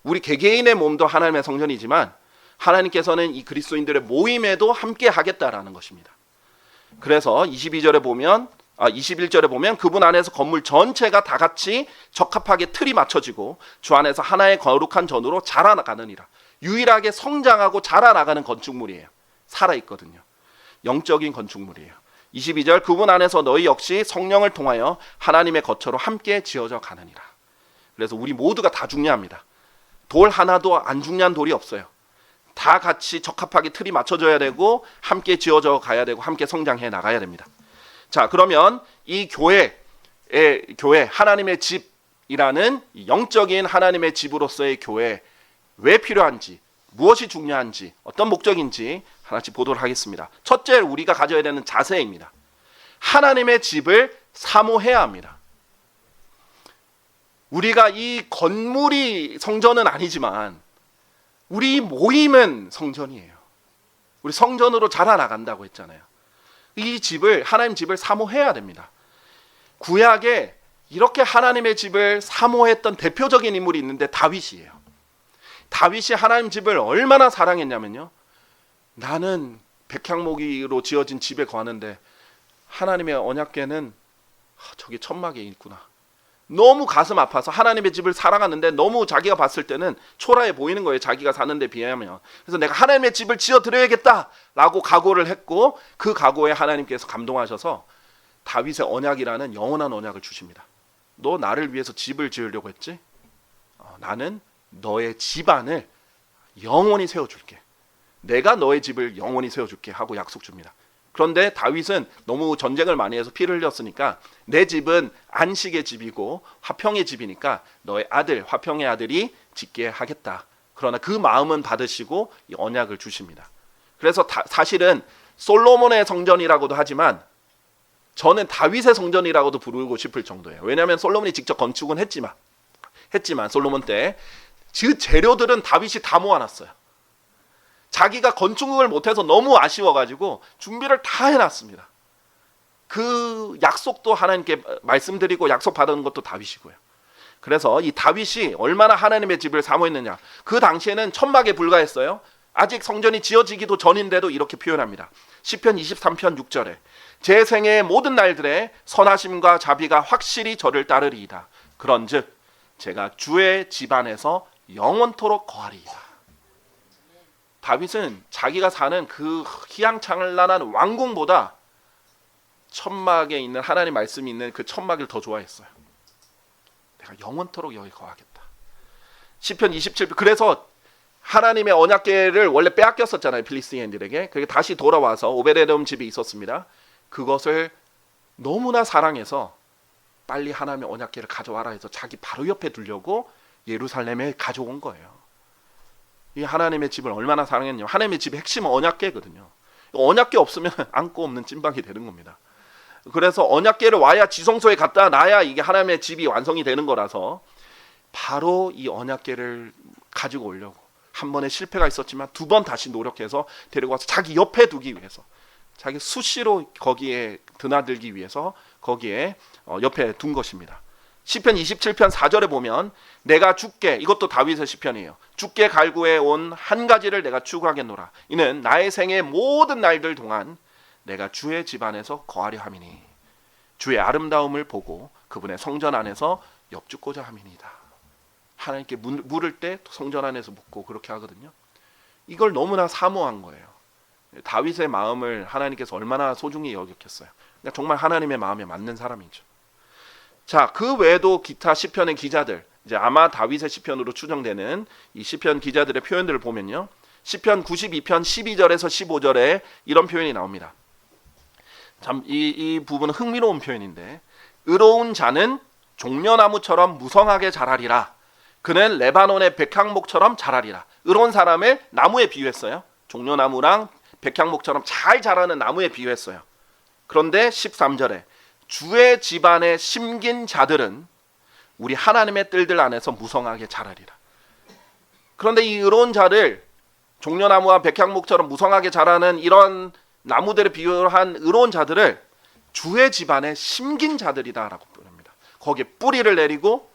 우리 개개인의 몸도 하나님의 성전이지만 하나님께서는 이 그리스도인들의 모임에도 함께 하겠다라는 것입니다. 그래서 21절에 보면 그분 안에서 건물 전체가 다 같이 적합하게 틀이 맞춰지고 주 안에서 하나의 거룩한 전으로 자라나가느니라. 유일하게 성장하고 자라나가는 건축물이에요. 살아있거든요. 영적인 건축물이에요. 22절 그분 안에서 너희 역시 성령을 통하여 하나님의 거처로 함께 지어져 가느니라. 그래서 우리 모두가 다 중요합니다. 돌 하나도 안 중요한 돌이 없어요. 다 같이 적합하게 틀이 맞춰져야 되고 함께 지어져 가야 되고 함께 성장해 나가야 됩니다. 자, 그러면 이 교회 하나님의 집이라는 영적인 하나님의 집으로서의 교회 왜 필요한지, 무엇이 중요한지, 어떤 목적인지 하나씩 보도록 하겠습니다. 첫째, 우리가 가져야 되는 자세입니다. 하나님의 집을 사모해야 합니다. 우리가 이 건물이 성전은 아니지만 우리 모임은 성전이에요. 우리 성전으로 자라나간다고 했잖아요. 이 집을, 하나님 집을 사모해야 됩니다. 구약에 이렇게 하나님의 집을 사모했던 대표적인 인물이 있는데 다윗이에요. 다윗이 하나님 집을 얼마나 사랑했냐면요, 나는 백향목으로 지어진 집에 거하는데 하나님의 언약궤는 저기 천막에 있구나. 너무 가슴 아파서 하나님의 집을 사랑하는데 너무 자기가 봤을 때는 초라해 보이는 거예요. 자기가 사는 데 비하면. 그래서 내가 하나님의 집을 지어드려야겠다라고 각오를 했고, 그 각오에 하나님께서 감동하셔서 다윗의 언약이라는 영원한 언약을 주십니다. 너 나를 위해서 집을 지으려고 했지? 나는 너의 집안을 영원히 세워줄게. 내가 너의 집을 영원히 세워줄게 하고 약속 줍니다. 그런데 다윗은 너무 전쟁을 많이 해서 피를 흘렸으니까 내 집은 안식의 집이고 화평의 집이니까 너의 아들, 화평의 아들이 짓게 하겠다. 그러나 그 마음은 받으시고 이 언약을 주십니다. 그래서 사실은 솔로몬의 성전이라고도 하지만 저는 다윗의 성전이라고도 부르고 싶을 정도예요. 왜냐하면 솔로몬이 직접 건축은 했지만 솔로몬 때 그 재료들은 다윗이 다 모아놨어요. 자기가 건축을 못해서 너무 아쉬워가지고 준비를 다 해놨습니다. 그 약속도 하나님께 말씀드리고 약속 받은 것도 다윗이고요. 그래서 이 다윗이 얼마나 하나님의 집을 사모했느냐. 그 당시에는 천막에 불과했어요. 아직 성전이 지어지기도 전인데도 이렇게 표현합니다. 시편 23편 6절에 제 생애의 모든 날들에 선하심과 자비가 확실히 저를 따르리이다. 그런즉 제가 주의 집안에서 영원토록 거하리이다. 다윗은 자기가 사는 그 희양찬란한 왕궁보다 천막에 있는 하나님 말씀이 있는 그 천막을 더 좋아했어요. 내가 영원토록 여기 거하겠다. 시편 27편. 그래서 하나님의 언약궤를 원래 빼앗겼었잖아요, 필리스티인들에게. 그게 다시 돌아와서 오베데돔 집에 있었습니다. 그것을 너무나 사랑해서 빨리 하나님의 언약궤를 가져와라 해서 자기 바로 옆에 두려고 예루살렘에 가져온 거예요. 이 하나님의 집을 얼마나 사랑했냐면 하나님의 집의 핵심은 언약궤거든요. 언약궤 없으면 안고 없는 찐빵이 되는 겁니다. 그래서 언약궤를 와야 지성소에 갖다 놔야 이게 하나님의 집이 완성이 되는 거라서 바로 이 언약궤를 가지고 오려고 한 번에 실패가 있었지만 두 번 다시 노력해서 데리고 와서 자기 옆에 두기 위해서, 자기 수시로 거기에 드나들기 위해서 거기에 옆에 둔 것입니다. 시편 27편 4절에 보면 내가 주께, 이것도 다윗의 시편이에요. 주께 갈구해 온 한 가지를 내가 추구하겠노라. 이는 나의 생의 모든 날들 동안 내가 주의 집안에서 거하려 함이니 주의 아름다움을 보고 그분의 성전 안에서 엽죽고자 함이니이다. 하나님께 물을 때 성전 안에서 묻고 그렇게 하거든요. 이걸 너무나 사모한 거예요. 다윗의 마음을 하나님께서 얼마나 소중히 여겼겠어요. 그러니까 정말 하나님의 마음에 맞는 사람이죠. 자, 그 외에도 기타 시편의 기자들, 이제 아마 다윗의 시편으로 추정되는 이 시편 기자들의 표현들을 보면요, 시편 92편 12절에서 15절에 이런 표현이 나옵니다. 참 이 부분은 흥미로운 표현인데, 의로운 자는 종려나무처럼 무성하게 자라리라. 그는 레바논의 백향목처럼 자라리라. 의로운 사람을 나무에 비유했어요. 종려나무랑 백향목처럼 잘 자라는 나무에 비유했어요. 그런데 13절에 주의 집안에 심긴 자들은 우리 하나님의 뜰들 안에서 무성하게 자라리라. 그런데 이 의로운 자를 종려나무와 백향목처럼 무성하게 자라는 이런 나무들을 비유한 의로운 자들을 주의 집안에 심긴 자들이다라고 표현합니다. 거기에 뿌리를 내리고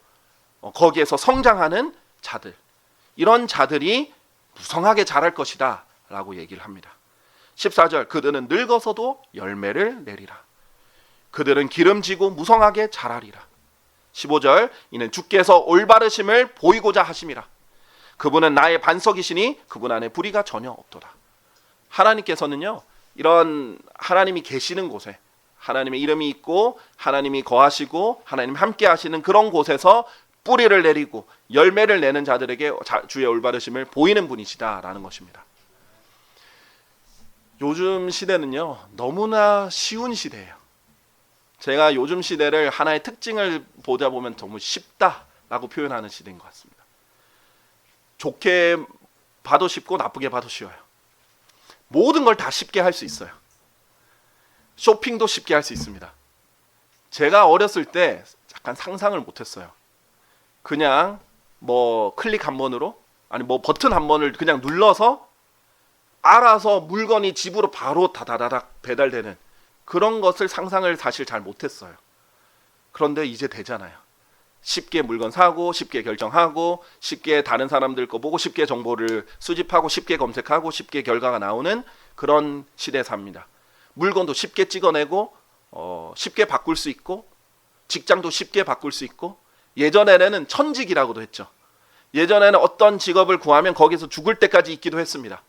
거기에서 성장하는 자들, 이런 자들이 무성하게 자랄 것이다 라고 얘기를 합니다. 14절 그들은 늙어서도 열매를 내리라. 그들은 기름지고 무성하게 자라리라. 15절 이는 주께서 올바르심을 보이고자 하심이라. 그분은 나의 반석이시니 그분 안에 불의가 전혀 없도다. 하나님께서는요, 이런 하나님이 계시는 곳에, 하나님의 이름이 있고 하나님이 거하시고 하나님 함께 하시는 그런 곳에서 뿌리를 내리고 열매를 내는 자들에게 주의 올바르심을 보이는 분이시다라는 것입니다. 요즘 시대는요, 너무나 쉬운 시대예요. 제가 요즘 시대를 하나의 특징을 보다 보면 너무 쉽다라고 표현하는 시대인 것 같습니다. 좋게 봐도 쉽고 나쁘게 봐도 쉬워요. 모든 걸 다 쉽게 할 수 있어요. 쇼핑도 쉽게 할 수 있습니다. 제가 어렸을 때 약간 상상을 못했어요. 그냥 뭐 클릭 한 번으로, 아니 뭐 버튼 한 번을 그냥 눌러서 알아서 물건이 집으로 바로 다다다닥 배달되는 그런 것을 상상을 사실 잘 못했어요. 그런데 이제 되잖아요. 쉽게 물건 사고, 쉽게 결정하고, 쉽게 다른 사람들 거 보고, 쉽게 정보를 수집하고, 쉽게 검색하고, 쉽게 결과가 나오는 그런 시대에 삽니다. 물건도 쉽게 찍어내고, 쉽게 바꿀 수 있고, 직장도 쉽게 바꿀 수 있고, 예전에는 천직이라고도 했죠. 예전에는 어떤 직업을 구하면 거기서 죽을 때까지 있기도 했습니다.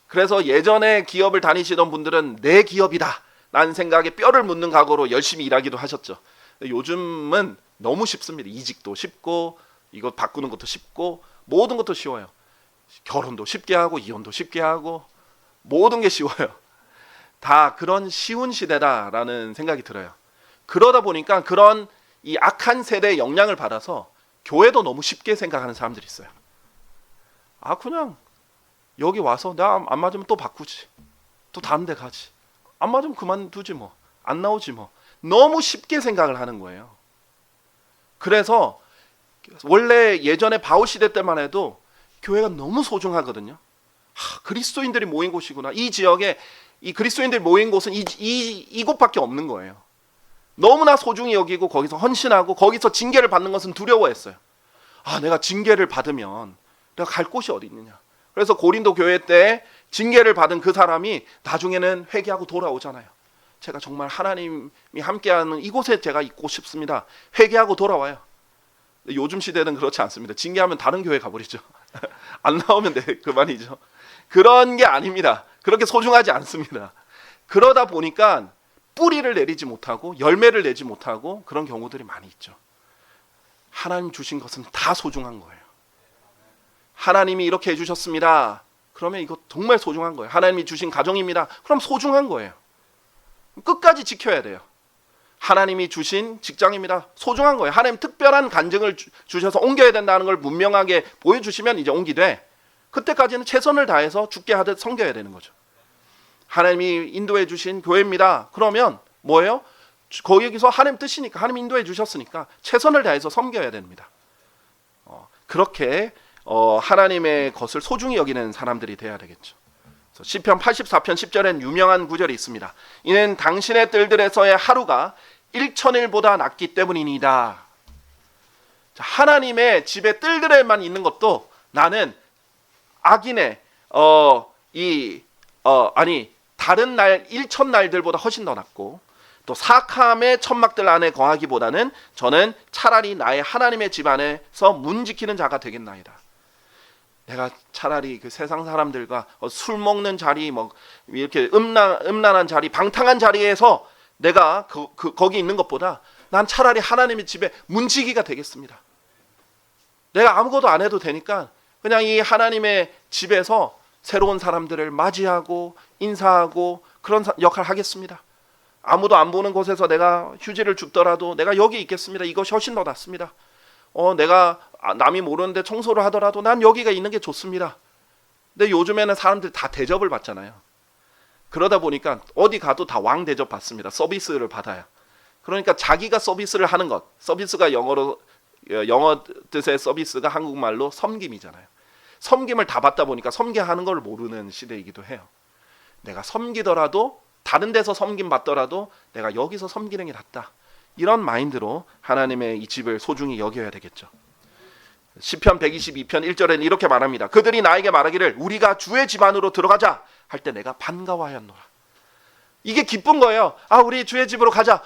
그래서 예전에 기업을 다니시던 분들은 내 기업이다 라는 생각에 뼈를 묻는 각오로 열심히 일하기도 하셨죠. 요즘은 너무 쉽습니다. 이직도 쉽고, 이거 바꾸는 것도 쉽고, 모든 것도 쉬워요. 결혼도 쉽게 하고, 이혼도 쉽게 하고, 모든 게 쉬워요. 다 그런 쉬운 시대다라는 생각이 들어요. 그러다 보니까 그런 이 악한 세대의 영향을 받아서 교회도 너무 쉽게 생각하는 사람들이 있어요. 아, 그냥 여기 와서 나 안 맞으면 또 바꾸지, 또 다른 데 가지, 안 맞으면 그만두지 뭐, 안 나오지 뭐. 너무 쉽게 생각을 하는 거예요. 그래서 원래 예전에 바울 시대 때만 해도 교회가 너무 소중하거든요. 그리스도인들이 모인 곳이구나. 이 지역에 이 그리스도인들이 모인 곳은 이곳밖에 없는 거예요. 너무나 소중히 여기고 거기서 헌신하고 거기서 징계를 받는 것은 두려워했어요. 내가 징계를 받으면 내가 갈 곳이 어디 있느냐. 그래서 고린도 교회 때 징계를 받은 그 사람이 나중에는 회개하고 돌아오잖아요. 제가 정말 하나님이 함께하는 이곳에 제가 있고 싶습니다. 회개하고 돌아와요. 요즘 시대는 그렇지 않습니다. 징계하면 다른 교회 가버리죠. 안 나오면 그만이죠. 그런 게 아닙니다. 그렇게 소중하지 않습니다. 그러다 보니까 뿌리를 내리지 못하고 열매를 내지 못하고 그런 경우들이 많이 있죠. 하나님 주신 것은 다 소중한 거예요. 하나님이 이렇게 해주셨습니다. 그러면 이거 정말 소중한 거예요. 하나님이 주신 가정입니다. 그럼 소중한 거예요. 끝까지 지켜야 돼요. 하나님이 주신 직장입니다. 소중한 거예요. 하나님 특별한 간증을 주셔서 옮겨야 된다는 걸 분명하게 보여주시면 이제 옮기되, 그때까지는 최선을 다해서 죽게 하듯 섬겨야 되는 거죠. 하나님이 인도해 주신 교회입니다. 그러면 뭐예요? 거기서 하나님 뜻이니까, 하나님 인도해 주셨으니까 최선을 다해서 섬겨야 됩니다. 그렇게 하나님의 것을 소중히 여기는 사람들이 돼야 되겠죠. 시편 84편 10절엔 유명한 구절이 있습니다. 이는 당신의 뜰들에서의 하루가 1000일보다 낫기 때문이니다. 하나님의 집에 뜰들에만 있는 것도 나는 악인의 다른 날 1000날들보다 훨씬 더 낫고, 또 사악함의 천막들 안에 거하기보다는 저는 차라리 나의 하나님의 집 안에서 문 지키는 자가 되겠나이다. 내가 차라리 그 세상 사람들과 술 먹는 자리, 뭐 이렇게 음란한 자리, 방탕한 자리에서 내가 거기 있는 것보다 난 차라리 하나님의 집에 문지기가 되겠습니다. 내가 아무것도 안 해도 되니까 그냥 이 하나님의 집에서 새로운 사람들을 맞이하고 인사하고 그런 역할을 하겠습니다. 아무도 안 보는 곳에서 내가 휴지를 줍더라도 내가 여기 있겠습니다. 이것이 훨씬 더 낫습니다. 내가 남이 모르는데 청소를 하더라도 난 여기가 있는 게 좋습니다. 근데 요즘에는 사람들 다 대접을 받잖아요. 그러다 보니까 어디 가도 다 왕 대접 받습니다. 서비스를 받아요. 그러니까 자기가 서비스를 하는 것, 서비스가 영어 뜻의 서비스가 한국말로 섬김이잖아요. 섬김을 다 받다 보니까 섬겨하는 걸 모르는 시대이기도 해요. 내가 섬기더라도, 다른 데서 섬김 받더라도 내가 여기서 섬기는 게 낫다. 이런 마인드로 하나님의 이 집을 소중히 여겨야 되겠죠. 시편 122편 1절에는 이렇게 말합니다. 그들이 나에게 말하기를 우리가 주의 집 안으로 들어가자 할 때 내가 반가워하였노라. 이게 기쁜 거예요. 우리 주의 집으로 가자.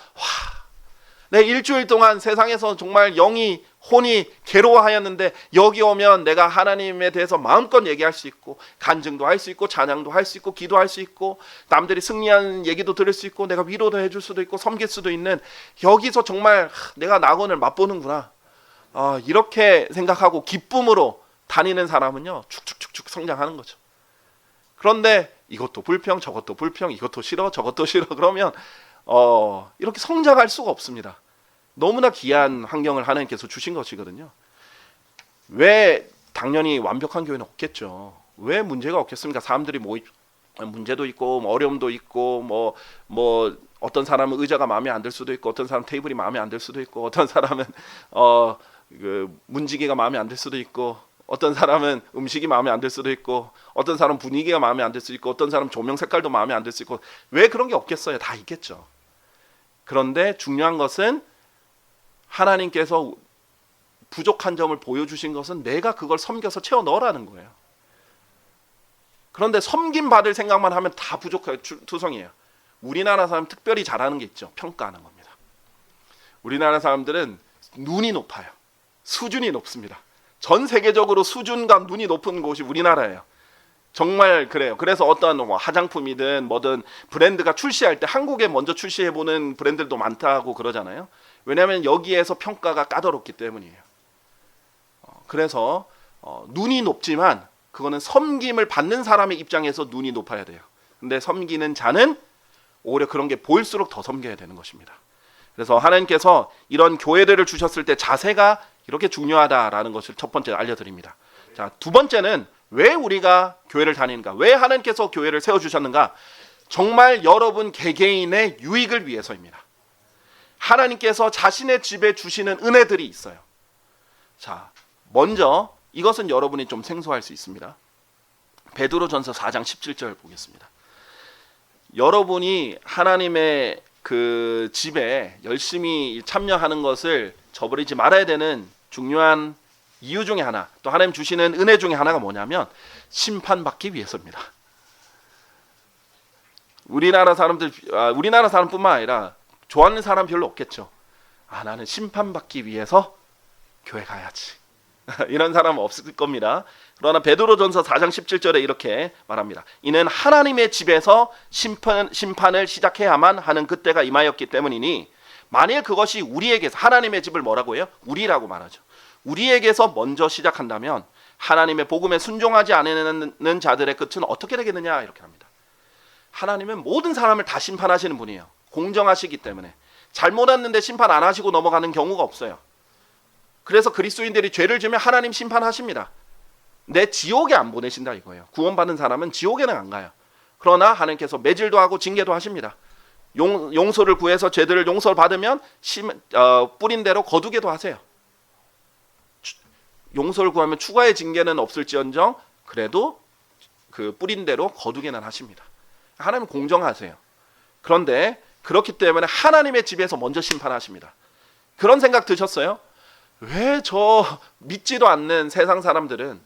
내 일주일 동안 세상에서 정말 영이 혼이 괴로워하였는데 여기 오면 내가 하나님에 대해서 마음껏 얘기할 수 있고, 간증도 할 수 있고, 찬양도 할 수 있고, 기도할 수 있고, 남들이 승리하는 얘기도 들을 수 있고, 내가 위로도 해줄 수도 있고, 섬길 수도 있는, 여기서 정말 내가 낙원을 맛보는구나, 이렇게 생각하고 기쁨으로 다니는 사람은요 축축축축 성장하는 거죠. 그런데 이것도 불평, 저것도 불평, 이것도 싫어, 저것도 싫어, 그러면 이렇게 성장할 수가 없습니다. 너무나 귀한 환경을 하나님께서 주신 것이거든요. 왜 당연히 완벽한 교회는 없겠죠. 왜 문제가 없겠습니까? 사람들이 문제도 있고 어려움도 있고 뭐 어떤 사람은 의자가 마음에 안 들 수도 있고 어떤 사람은 테이블이 마음에 안 들 수도 있고 어떤 사람은 그 문지기가 마음에 안 들 수도 있고 어떤 사람은 음식이 마음에 안 들 수도 있고 어떤 사람은 분위기가 마음에 안 들 수도 있고 어떤 사람은 조명 색깔도 마음에 안 들 수 있고 왜 그런 게 없겠어요? 다 있겠죠. 그런데 중요한 것은 하나님께서 부족한 점을 보여주신 것은 내가 그걸 섬겨서 채워 넣으라는 거예요. 그런데 섬김 받을 생각만 하면 다 부족해요. 투성이에요. 우리나라 사람 특별히 잘하는 게 있죠. 평가하는 겁니다. 우리나라 사람들은 눈이 높아요. 수준이 높습니다. 전 세계적으로 수준과 눈이 높은 곳이 우리나라예요. 정말 그래요. 그래서 어떤 화장품이든 뭐든 브랜드가 출시할 때 한국에 먼저 출시해보는 브랜드들도 많다고 그러잖아요. 왜냐하면 여기에서 평가가 까다롭기 때문이에요. 그래서 눈이 높지만 그거는 섬김을 받는 사람의 입장에서 눈이 높아야 돼요. 근데 섬기는 자는 오히려 그런 게 보일수록 더 섬겨야 되는 것입니다. 그래서 하나님께서 이런 교회들을 주셨을 때 자세가 이렇게 중요하다라는 것을 첫 번째 알려드립니다. 자, 두 번째는 왜 우리가 교회를 다니는가? 왜 하나님께서 교회를 세워주셨는가? 정말 여러분 개개인의 유익을 위해서입니다. 하나님께서 자신의 집에 주시는 은혜들이 있어요. 자, 먼저 이것은 여러분이 좀 생소할 수 있습니다. 베드로전서 4장 17절 보겠습니다. 여러분이 하나님의 그 집에 열심히 참여하는 것을 저버리지 말아야 되는 중요한 이유 중에 하나, 또 하나님 주시는 은혜 중에 하나가 뭐냐면 심판받기 위해서입니다. 우리나라 사람뿐만 아니라 좋아하는 사람 별로 없겠죠. 나는 심판받기 위해서 교회 가야지. 이런 사람은 없을 겁니다. 그러나 베드로전서 4장 17절에 이렇게 말합니다. 이는 하나님의 집에서 심판을 시작해야만 하는 그때가 임하였기 때문이니 만일 그것이 우리에게서, 하나님의 집을 뭐라고 해요? 우리라고 말하죠. 우리에게서 먼저 시작한다면 하나님의 복음에 순종하지 않는 자들의 끝은 어떻게 되겠느냐 이렇게 합니다. 하나님은 모든 사람을 다 심판하시는 분이에요. 공정하시기 때문에 잘못했는데 심판 안 하시고 넘어가는 경우가 없어요. 그래서 그리스도인들이 죄를 지으면 하나님 심판하십니다. 내 지옥에 안 보내신다 이거예요. 구원받은 사람은 지옥에는 안 가요. 그러나 하나님께서 매질도 하고 징계도 하십니다. 용서를 구해서 죄들을 용서를 받으면 뿌린 대로 거두게도 하세요. 용서를 구하면 추가의 징계는 없을지언정 그래도 그 뿌린 대로 거두게는 하십니다. 하나님은 공정하세요. 그런데 그렇기 때문에 하나님의 집에서 먼저 심판하십니다. 그런 생각 드셨어요? 왜 저 믿지도 않는 세상 사람들은,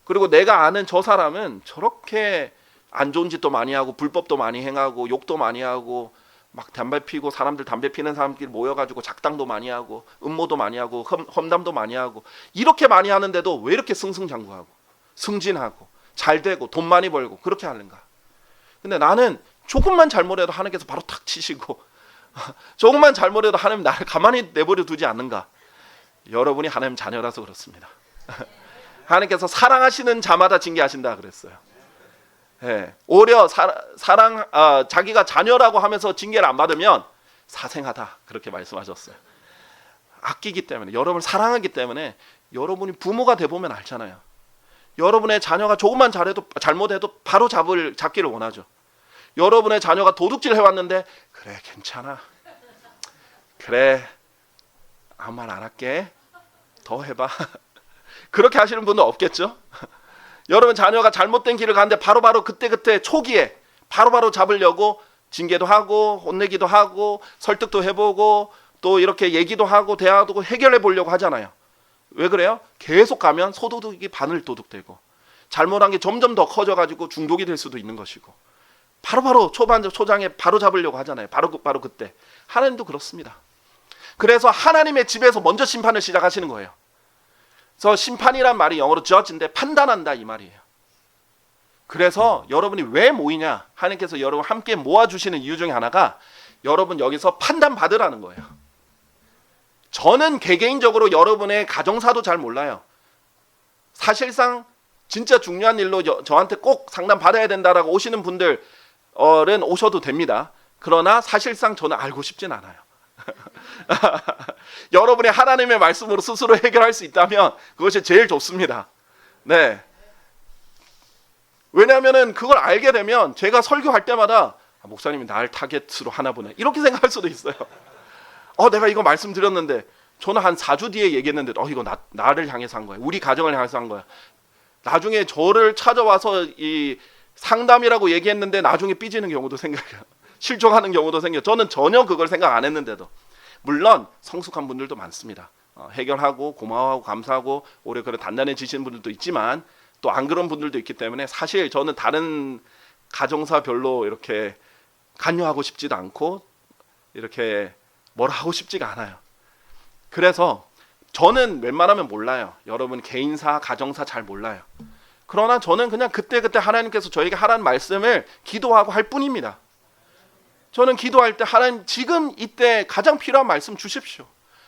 그리고 내가 아는 저 사람은 저렇게 안 좋은 짓도 많이 하고 불법도 많이 행하고 욕도 많이 하고 막 담배 피고 사람들 담배 피는 사람끼리 모여가지고 작당도 많이 하고 음모도 많이 하고 험담도 많이 하고 이렇게 많이 하는데도 왜 이렇게 승승장구하고 승진하고 잘되고 돈 많이 벌고 그렇게 하는가? 근데 나는 조금만 잘못해도 하나님께서 바로 탁 치시고 조금만 잘못해도 하나님 나를 가만히 내버려 두지 않는가? 여러분이 하나님 자녀라서 그렇습니다. 하나님께서 사랑하시는 자마다 징계하신다 그랬어요. 예, 오히려 자기가 자녀라고 하면서 징계를 안 받으면 사생하다 그렇게 말씀하셨어요. 아끼기 때문에, 여러분을 사랑하기 때문에. 여러분이 부모가 돼 보면 알잖아요. 여러분의 자녀가 조금만 잘못해도 바로 잡기를 원하죠. 여러분의 자녀가 도둑질 해왔는데 그래 괜찮아, 그래 아무 말 안 할게, 더 해봐. 그렇게 하시는 분은 없겠죠. 여러분 자녀가 잘못된 길을 가는데 바로바로 그때 초기에 바로바로 잡으려고 징계도 하고 혼내기도 하고 설득도 해보고 또 이렇게 얘기도 하고 대화도 해결해 보려고 하잖아요. 왜 그래요? 계속 가면 소도둑이 바늘 도둑되고 잘못한 게 점점 더 커져가지고 중독이 될 수도 있는 것이고 바로바로 초장에 바로 잡으려고 하잖아요. 바로 그때. 하나님도 그렇습니다. 그래서 하나님의 집에서 먼저 심판을 시작하시는 거예요. 그래서 심판이란 말이 영어로 judge인데 판단한다 이 말이에요. 그래서 여러분이 왜 모이냐, 하나님께서 여러분 함께 모아주시는 이유 중에 하나가 여러분 여기서 판단받으라는 거예요. 저는 개개인적으로 여러분의 가정사도 잘 몰라요. 사실상 진짜 중요한 일로 저한테 꼭 상담 받아야 된다라고 오시는 분들은 오셔도 됩니다. 그러나 사실상 저는 알고 싶진 않아요. 여러분의 하나님의 말씀으로 스스로 해결할 수 있다면 그것이 제일 좋습니다. 네. 왜냐하면은 그걸 알게 되면 제가 설교할 때마다 목사님이 날 타겟으로 하나 보네 이렇게 생각할 수도 있어요. 내가 이거 말씀드렸는데 저는 한 4주 뒤에 얘기했는데 이거 나를 향해서 한 거야. 우리 가정을 향해서 한 거야. 나중에 저를 찾아와서 이 상담이라고 얘기했는데 나중에 삐지는 경우도 생겨요. 실족하는 경우도 생겨요. 저는 전혀 그걸 생각 안 했는데도. 물론 성숙한 분들도 많습니다. 해결하고 고마워하고 감사하고 오래 그래 단단해지시는 분들도 있지만 또 안 그런 분들도 있기 때문에 사실 저는 다른 가정사 별로 이렇게 관여하고 싶지도 않고 이렇게 뭐라 하고 싶지가 않아요. 그래서 저는 웬만하면 몰라요. 여러분 개인사, 가정사 잘 몰라요. 그러나 저는 그냥 그때그때 하나님께서 저에게 하라는 말씀을 기도하고 할 뿐입니다. 저는 기도할 때 하나님 지금 이때 가장 필요한 말씀 주십시오.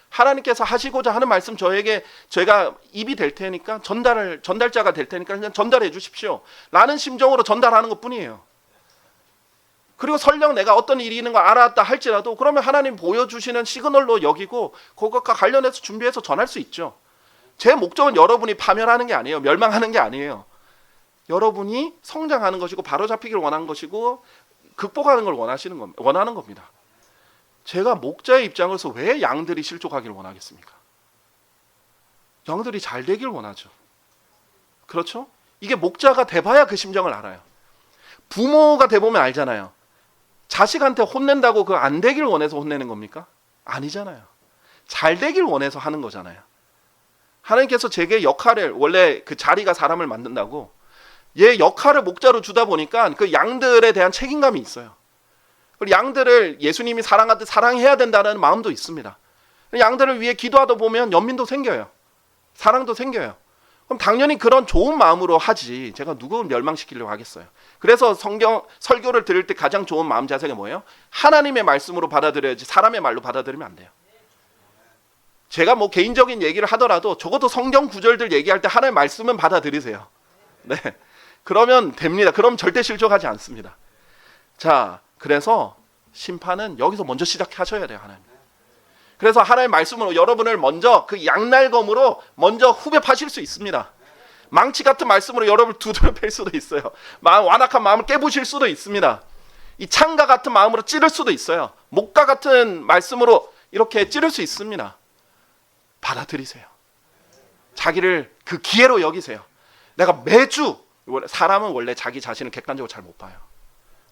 하나님께서 하시고자 하는 말씀 저에게 제가 입이 될 테니까 전달자가 될 테니까 그냥 전달해 주십시오. 라는 심정으로 전달하는 것뿐이에요. 그리고 설령 내가 어떤 일이 있는 걸 알았다 할지라도 그러면 하나님 보여주시는 시그널로 여기고 그것과 관련해서 준비해서 전할 수 있죠. 제 목적은 여러분이 파멸하는 게 아니에요. 멸망하는 게 아니에요. 여러분이 성장하는 것이고 바로잡히기를 원하는 것이고 극복하는 걸 원하는 겁니다. 제가 목자의 입장에서 왜 양들이 실족하기를 원하겠습니까? 양들이 잘 되길 원하죠. 그렇죠? 이게 목자가 돼봐야 그 심정을 알아요. 부모가 돼보면 알잖아요. 자식한테 혼낸다고 그 안 되길 원해서 혼내는 겁니까? 아니잖아요. 잘 되길 원해서 하는 거잖아요. 하나님께서 제게 역할을 원래 그 자리가 사람을 만든다고 얘 역할을 목자로 주다 보니까 그 양들에 대한 책임감이 있어요. 그리고 양들을 예수님이 사랑하듯 사랑해야 된다는 마음도 있습니다. 양들을 위해 기도하다 보면 연민도 생겨요. 사랑도 생겨요. 그럼 당연히 그런 좋은 마음으로 하지 제가 누구를 멸망시키려고 하겠어요. 그래서 설교를 들을 때 가장 좋은 마음 자세가 뭐예요? 하나님의 말씀으로 받아들여야지 사람의 말로 받아들이면 안 돼요. 제가 뭐 개인적인 얘기를 하더라도 적어도 성경 구절들 얘기할 때 하나님의 말씀은 받아들이세요. 네, 그러면 됩니다. 그럼 절대 실족하지 않습니다. 자, 그래서 심판은 여기서 먼저 시작하셔야 돼요. 하나님. 그래서 하나님의 말씀으로 여러분을 먼저 그 양날검으로 먼저 후벼 파실 수 있습니다. 망치 같은 말씀으로 여러분을 두드려 팰 수도 있어요. 완악한 마음을 깨부실 수도 있습니다. 이 창과 같은 마음으로 찌를 수도 있어요. 목과 같은 말씀으로 이렇게 찌를 수 있습니다. 받아들이세요. 자기를 그 기회로 여기세요. 내가 매주 사람은 원래 자기 자신을 객관적으로 잘 못 봐요.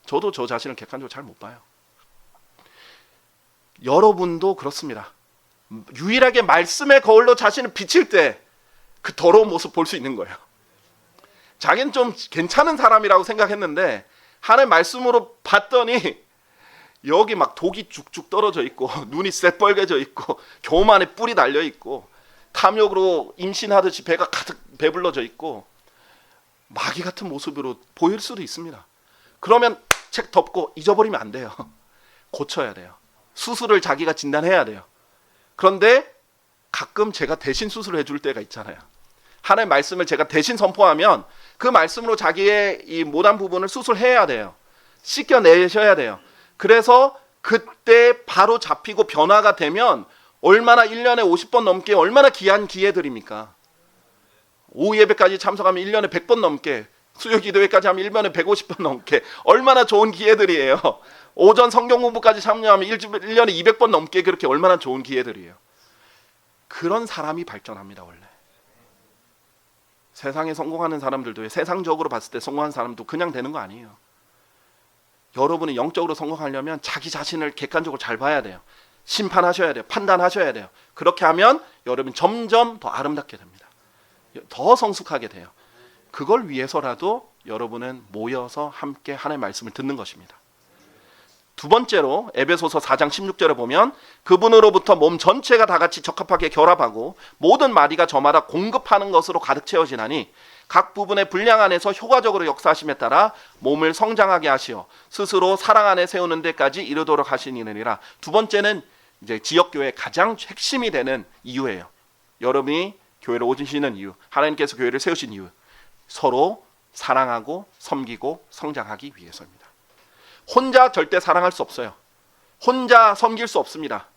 저도 저 자신을 객관적으로 잘 못 봐요. 여러분도 그렇습니다. 유일하게 말씀의 거울로 자신을 비칠 때 그 더러운 모습 볼 수 있는 거예요. 자기는 좀 괜찮은 사람이라고 생각했는데 하나님 말씀으로 봤더니 여기 막 독이 쭉쭉 떨어져 있고 눈이 새빨개져 있고 교만에 뿔이 달려 있고 탐욕으로 임신하듯이 배가 가득 배불러져 있고 마귀 같은 모습으로 보일 수도 있습니다. 그러면 책 덮고 잊어버리면 안 돼요. 고쳐야 돼요. 수술을 자기가 진단해야 돼요. 그런데 가끔 제가 대신 수술을 해줄 때가 있잖아요. 하나님의 말씀을 제가 대신 선포하면 그 말씀으로 자기의 이 못한 부분을 수술해야 돼요. 씻겨내셔야 돼요. 그래서 그때 바로 잡히고 변화가 되면 얼마나 1년에 50번 넘게 얼마나 귀한 기회들입니까? 오후 예배까지 참석하면 1년에 100번 넘게, 수요 기도회까지 하면 1년에 150번 넘게 얼마나 좋은 기회들이에요. 오전 성경 공부까지 참여하면 1년에 200번 넘게 그렇게 얼마나 좋은 기회들이에요. 그런 사람이 발전합니다. 원래 세상에 성공하는 사람들도 세상적으로 봤을 때 성공한 사람도 그냥 되는 거 아니에요. 여러분이 영적으로 성공하려면 자기 자신을 객관적으로 잘 봐야 돼요. 심판하셔야 돼요. 판단하셔야 돼요. 그렇게 하면 여러분 점점 더 아름답게 됩니다. 더 성숙하게 돼요. 그걸 위해서라도 여러분은 모여서 함께 하나님의 말씀을 듣는 것입니다. 두 번째로 에베소서 4장 16절에 보면 그분으로부터 몸 전체가 다 같이 적합하게 결합하고 모든 마디가 저마다 공급하는 것으로 가득 채워지나니 각 부분의 분량 안에서 효과적으로 역사하심에 따라 몸을 성장하게 하시어 스스로 사랑 안에 세우는 데까지 이르도록 하시니라. 두 번째는 이제 지역교회의 가장 핵심이 되는 이유예요. 여러분이 교회를 오시는 이유, 하나님께서 교회를 세우신 이유, 서로 사랑하고 섬기고 성장하기 위해서입니다. 혼자 절대 사랑할 수 없어요. 혼자 섬길 수 없습니다.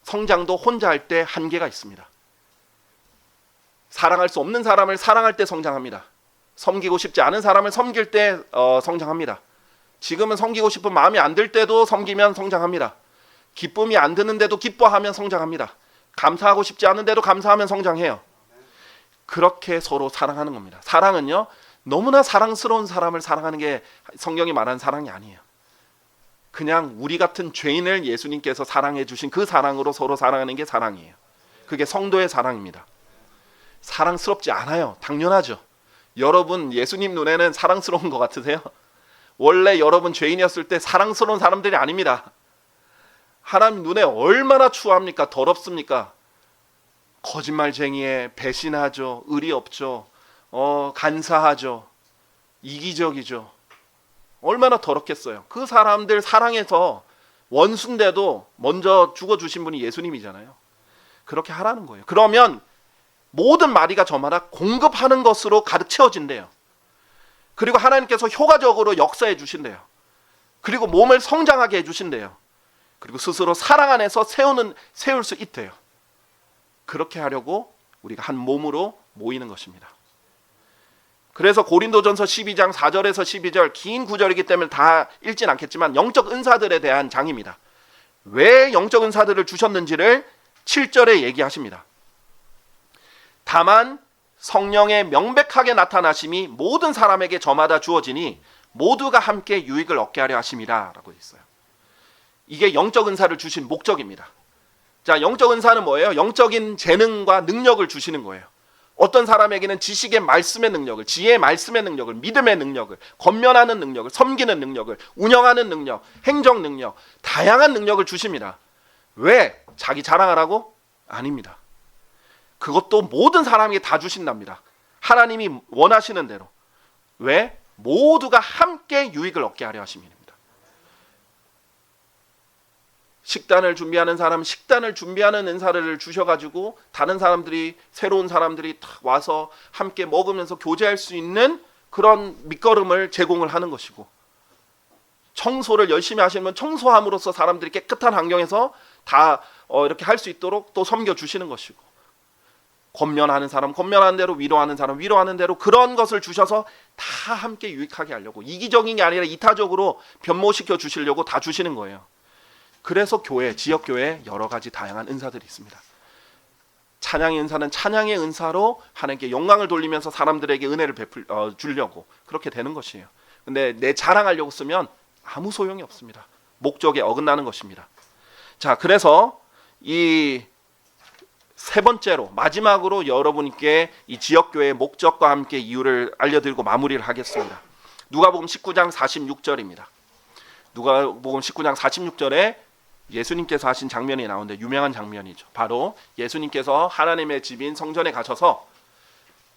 성장도 혼자 할 때 한계가 있습니다. 사랑할 수 없는 사람을 사랑할 때 성장합니다. 섬기고 싶지 않은 사람을 섬길 때 성장합니다. 지금은 섬기고 싶은 마음이 안 들 때도 섬기면 성장합니다. 기쁨이 안 드는데도 기뻐하면 성장합니다. 감사하고 싶지 않은데도 감사하면 성장해요. 그렇게 서로 사랑하는 겁니다. 사랑은요, 너무나 사랑스러운 사람을 사랑하는 게 성경이 말하는 사랑이 아니에요. 그냥 우리 같은 죄인을 예수님께서 사랑해 주신 그 사랑으로 서로 사랑하는 게 사랑이에요. 그게 성도의 사랑입니다. 사랑스럽지 않아요. 당연하죠. 여러분 예수님 눈에는 사랑스러운 것 같으세요? 원래 여러분 죄인이었을 때 사랑스러운 사람들이 아닙니다. 하나님 눈에 얼마나 추합니까? 더럽습니까? 거짓말쟁이에 배신하죠. 의리 없죠. 간사하죠. 이기적이죠. 얼마나 더럽겠어요. 그 사람들 사랑해서 원수인데도 먼저 죽어주신 분이 예수님이잖아요. 그렇게 하라는 거예요. 그러면 모든 마리가 저마다 공급하는 것으로 가득 채워진대요. 그리고 하나님께서 효과적으로 역사해 주신대요. 그리고 몸을 성장하게 해주신대요. 그리고 스스로 사랑 안에서 세울 수 있대요. 그렇게 하려고 우리가 한 몸으로 모이는 것입니다. 그래서 고린도전서 12장 4절에서 12절 긴 구절이기 때문에 다 읽진 않겠지만 영적 은사들에 대한 장입니다. 왜 영적 은사들을 주셨는지를 7절에 얘기하십니다. 다만 성령의 명백하게 나타나심이 모든 사람에게 저마다 주어지니 모두가 함께 유익을 얻게 하려 하심이라 라고 있어요. 이게 영적 은사를 주신 목적입니다. 자, 영적 은사는 뭐예요? 영적인 재능과 능력을 주시는 거예요. 어떤 사람에게는 지식의 말씀의 능력을, 지혜의 말씀의 능력을, 믿음의 능력을, 권면하는 능력을, 섬기는 능력을, 운영하는 능력, 행정 능력, 다양한 능력을 주십니다. 왜? 자기 자랑하라고? 아닙니다. 그것도 모든 사람에게 다 주신답니다. 하나님이 원하시는 대로. 왜? 모두가 함께 유익을 얻게 하려 하심입니다. 식단을 준비하는 사람, 식단을 준비하는 은사를 주셔가지고 다른 사람들이, 새로운 사람들이 다 와서 함께 먹으면서 교제할 수 있는 그런 밑거름을 제공을 하는 것이고, 청소를 열심히 하시면 청소함으로써 사람들이 깨끗한 환경에서 다 이렇게 할 수 있도록 또 섬겨주시는 것이고, 권면하는 사람 권면하는 대로, 위로하는 사람 위로하는 대로 그런 것을 주셔서 다 함께 유익하게 하려고, 이기적인 게 아니라 이타적으로 변모시켜 주시려고 다 주시는 거예요. 그래서 교회, 지역교회에 여러 가지 다양한 은사들이 있습니다. 찬양의 은사는 찬양의 은사로 하나님께 영광을 돌리면서 사람들에게 은혜를 주려고 그렇게 되는 것이에요. 근데 내 자랑하려고 쓰면 아무 소용이 없습니다. 목적에 어긋나는 것입니다. 자, 그래서 이 세 번째로, 마지막으로 여러분께 이 지역교회의 목적과 함께 이유를 알려드리고 마무리를 하겠습니다. 누가복음 19장 46절입니다. 누가복음 19장 46절에 예수님께서 하신 장면이 나오는데 유명한 장면이죠. 바로 예수님께서 하나님의 집인 성전에 가셔서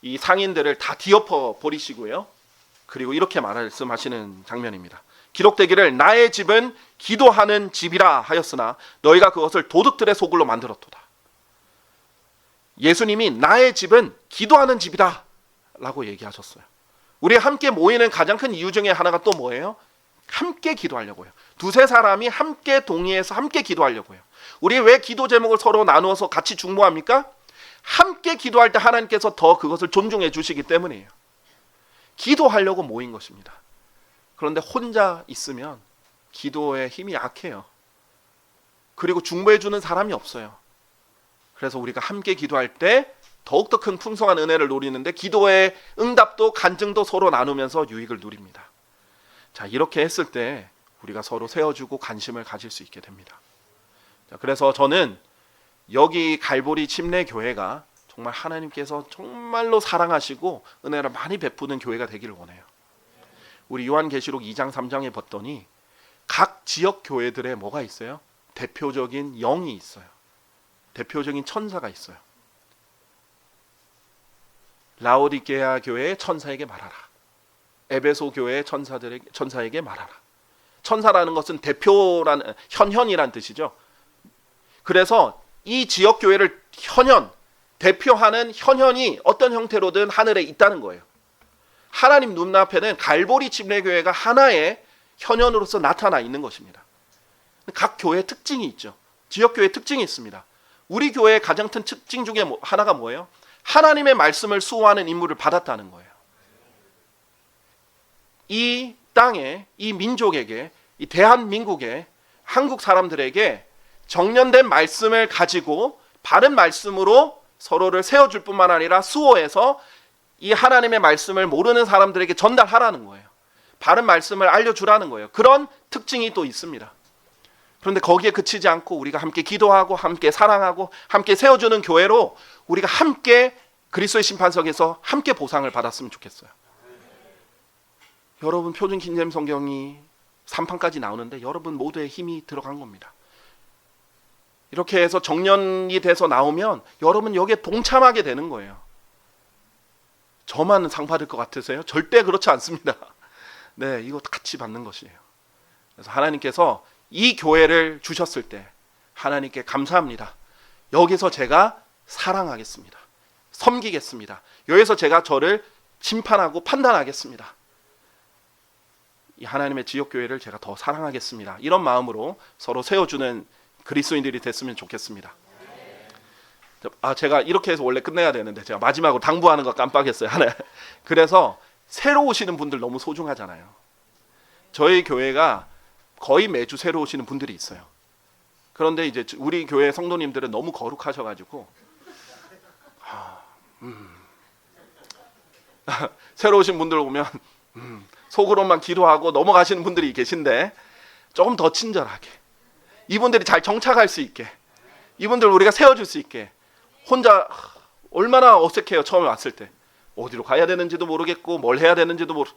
이 상인들을 다 뒤엎어 버리시고요. 그리고 이렇게 말씀하시는 장면입니다. 기록되기를 나의 집은 기도하는 집이라 하였으나 너희가 그것을 도둑들의 소굴로 만들었도다. 예수님이 나의 집은 기도하는 집이다 라고 얘기하셨어요. 우리 함께 모이는 가장 큰 이유 중에 하나가 또 뭐예요? 함께 기도하려고 해요. 두세 사람이 함께 동의해서 함께 기도하려고 해요. 우리 왜 기도 제목을 서로 나누어서 같이 중보합니까? 함께 기도할 때 하나님께서 더 그것을 존중해 주시기 때문이에요. 기도하려고 모인 것입니다. 그런데 혼자 있으면 기도의 힘이 약해요. 그리고 중보해 주는 사람이 없어요. 그래서 우리가 함께 기도할 때 더욱더 큰 풍성한 은혜를 누리는데, 기도의 응답도 간증도 서로 나누면서 유익을 누립니다. 자, 이렇게 했을 때 우리가 서로 세워주고 관심을 가질 수 있게 됩니다. 자, 그래서 저는 여기 갈보리 침례교회가 정말 하나님께서 정말로 사랑하시고 은혜를 많이 베푸는 교회가 되기를 원해요. 우리 요한계시록 2장 3장에 봤더니 각 지역 교회들에 뭐가 있어요? 대표적인 영이 있어요. 대표적인 천사가 있어요. 라오디게아 교회의 천사에게 말하라. 에베소 교회의 천사에게 말하라. 천사라는 것은 대표라는, 현현이란 뜻이죠. 그래서 이 지역 교회를 대표하는 현현이 어떤 형태로든 하늘에 있다는 거예요. 하나님 눈앞에는 갈보리 침례교회가 하나의 현현으로서 나타나 있는 것입니다. 각 교회의 특징이 있죠. 지역 교회의 특징이 있습니다. 우리 교회의 가장 큰 특징 중에 하나가 뭐예요? 하나님의 말씀을 수호하는 임무를 받았다는 거예요. 이 땅에, 이 민족에게, 이 대한민국에, 한국 사람들에게 정련된 말씀을 가지고 바른 말씀으로 서로를 세워줄 뿐만 아니라 수호해서 이 하나님의 말씀을 모르는 사람들에게 전달하라는 거예요. 바른 말씀을 알려주라는 거예요. 그런 특징이 또 있습니다. 그런데 거기에 그치지 않고 우리가 함께 기도하고 함께 사랑하고 함께 세워주는 교회로 우리가 함께 그리스도의 심판석에서 함께 보상을 받았으면 좋겠어요. 여러분, 표준 킹제임 성경이 3판까지 나오는데 여러분 모두의 힘이 들어간 겁니다. 이렇게 해서 정년이 돼서 나오면 여러분 여기에 동참하게 되는 거예요. 저만 상 받을 것 같으세요? 절대 그렇지 않습니다. 네, 이거 같이 받는 것이에요. 그래서 하나님께서 이 교회를 주셨을 때 하나님께 감사합니다. 여기서 제가 사랑하겠습니다. 섬기겠습니다. 여기서 제가 저를 심판하고 판단하겠습니다. 이 하나님의 지역교회를 제가 더 사랑하겠습니다. 이런 마음으로 서로 세워주는 그리스도인들이 됐으면 좋겠습니다. 제가 이렇게 해서 원래 끝내야 되는데 제가 마지막으로 당부하는 거 깜빡했어요. 그래서 새로 오시는 분들 너무 소중하잖아요. 저희 교회가 거의 매주 새로 오시는 분들이 있어요. 그런데 이제 우리 교회 성도님들은 너무 거룩하셔가지고 새로 오신 분들 오면 속으로만 기도하고 넘어가시는 분들이 계신데 조금 더 친절하게 이분들이 잘 정착할 수 있게 이분들 우리가 세워줄 수 있게 혼자 얼마나 어색해요. 처음에 왔을 때 어디로 가야 되는지도 모르겠고 뭘 해야 되는지도 모르고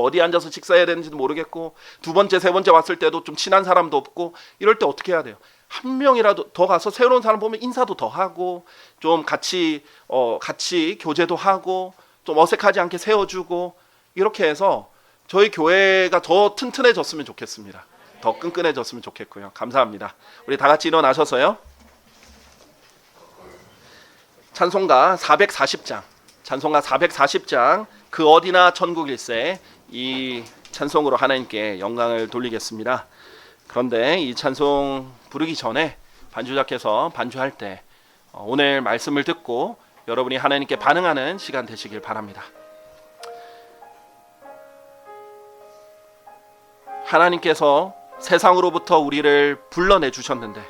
어디 앉아서 식사해야 되는지도 모르겠고 두 번째 세 번째 왔을 때도 좀 친한 사람도 없고 이럴 때 어떻게 해야 돼요? 한 명이라도 더 가서 새로운 사람 보면 인사도 더 하고 좀 같이 교제도 하고 좀 어색하지 않게 세워주고 이렇게 해서 저희 교회가 더 튼튼해졌으면 좋겠습니다. 더 끈끈해졌으면 좋겠고요. 감사합니다. 우리 다 같이 일어나셔서요. 찬송가 440장 찬송가 440장 그 어디나 천국 일세 이 찬송으로 하나님께 영광을 돌리겠습니다. 그런데 이 찬송 부르기 전에 반주자께서 반주할 때 오늘 말씀을 듣고 여러분이 하나님께 반응하는 시간 되시길 바랍니다. 하나님께서 세상으로부터 우리를 불러내 주셨는데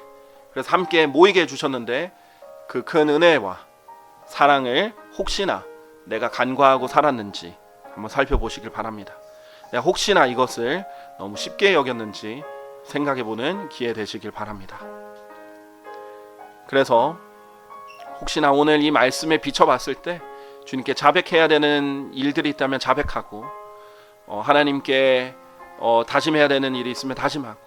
그래서 함께 모이게 해주셨는데 그 큰 은혜와 사랑을 혹시나 내가 간과하고 살았는지 한번 살펴보시길 바랍니다. 내가 혹시나 이것을 너무 쉽게 여겼는지 생각해보는 기회 되시길 바랍니다. 그래서 혹시나 오늘 이 말씀에 비춰봤을 때 주님께 자백해야 되는 일들이 있다면 자백하고 하나님께 다짐해야 되는 일이 있으면 다짐하고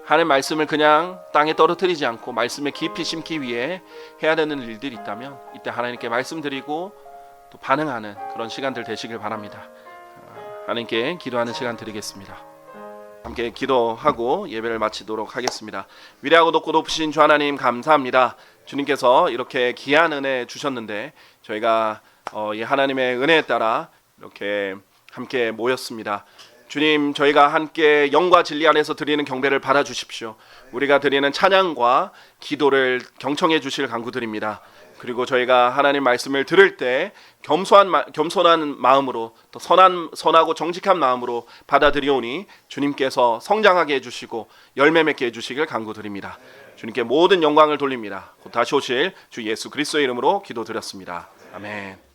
하나님 말씀을 그냥 땅에 떨어뜨리지 않고 말씀에 깊이 심기 위해 해야 되는 일들이 있다면 이때 하나님께 말씀드리고 또 반응하는 그런 시간들 되시길 바랍니다. 하나님께 기도하는 시간 드리겠습니다. 함께 기도하고 예배를 마치도록 하겠습니다. 위대하고 높고 높으신 주 하나님 감사합니다. 주님께서 이렇게 귀한 은혜 주셨는데 저희가 이 하나님의 은혜에 따라 이렇게 함께 모였습니다. 주님, 저희가 함께 영과 진리 안에서 드리는 경배를 받아주십시오. 우리가 드리는 찬양과 기도를 경청해 주실 간구드립니다. 그리고 저희가 하나님 말씀을 들을 때 겸손한 마음으로 또 선하고 정직한 마음으로 받아들이오니 주님께서 성장하게 해주시고 열매 맺게 해주시길 간구드립니다. 주님께 모든 영광을 돌립니다. 곧 다시 오실 주 예수 그리스도의 이름으로 기도드렸습니다. 아멘.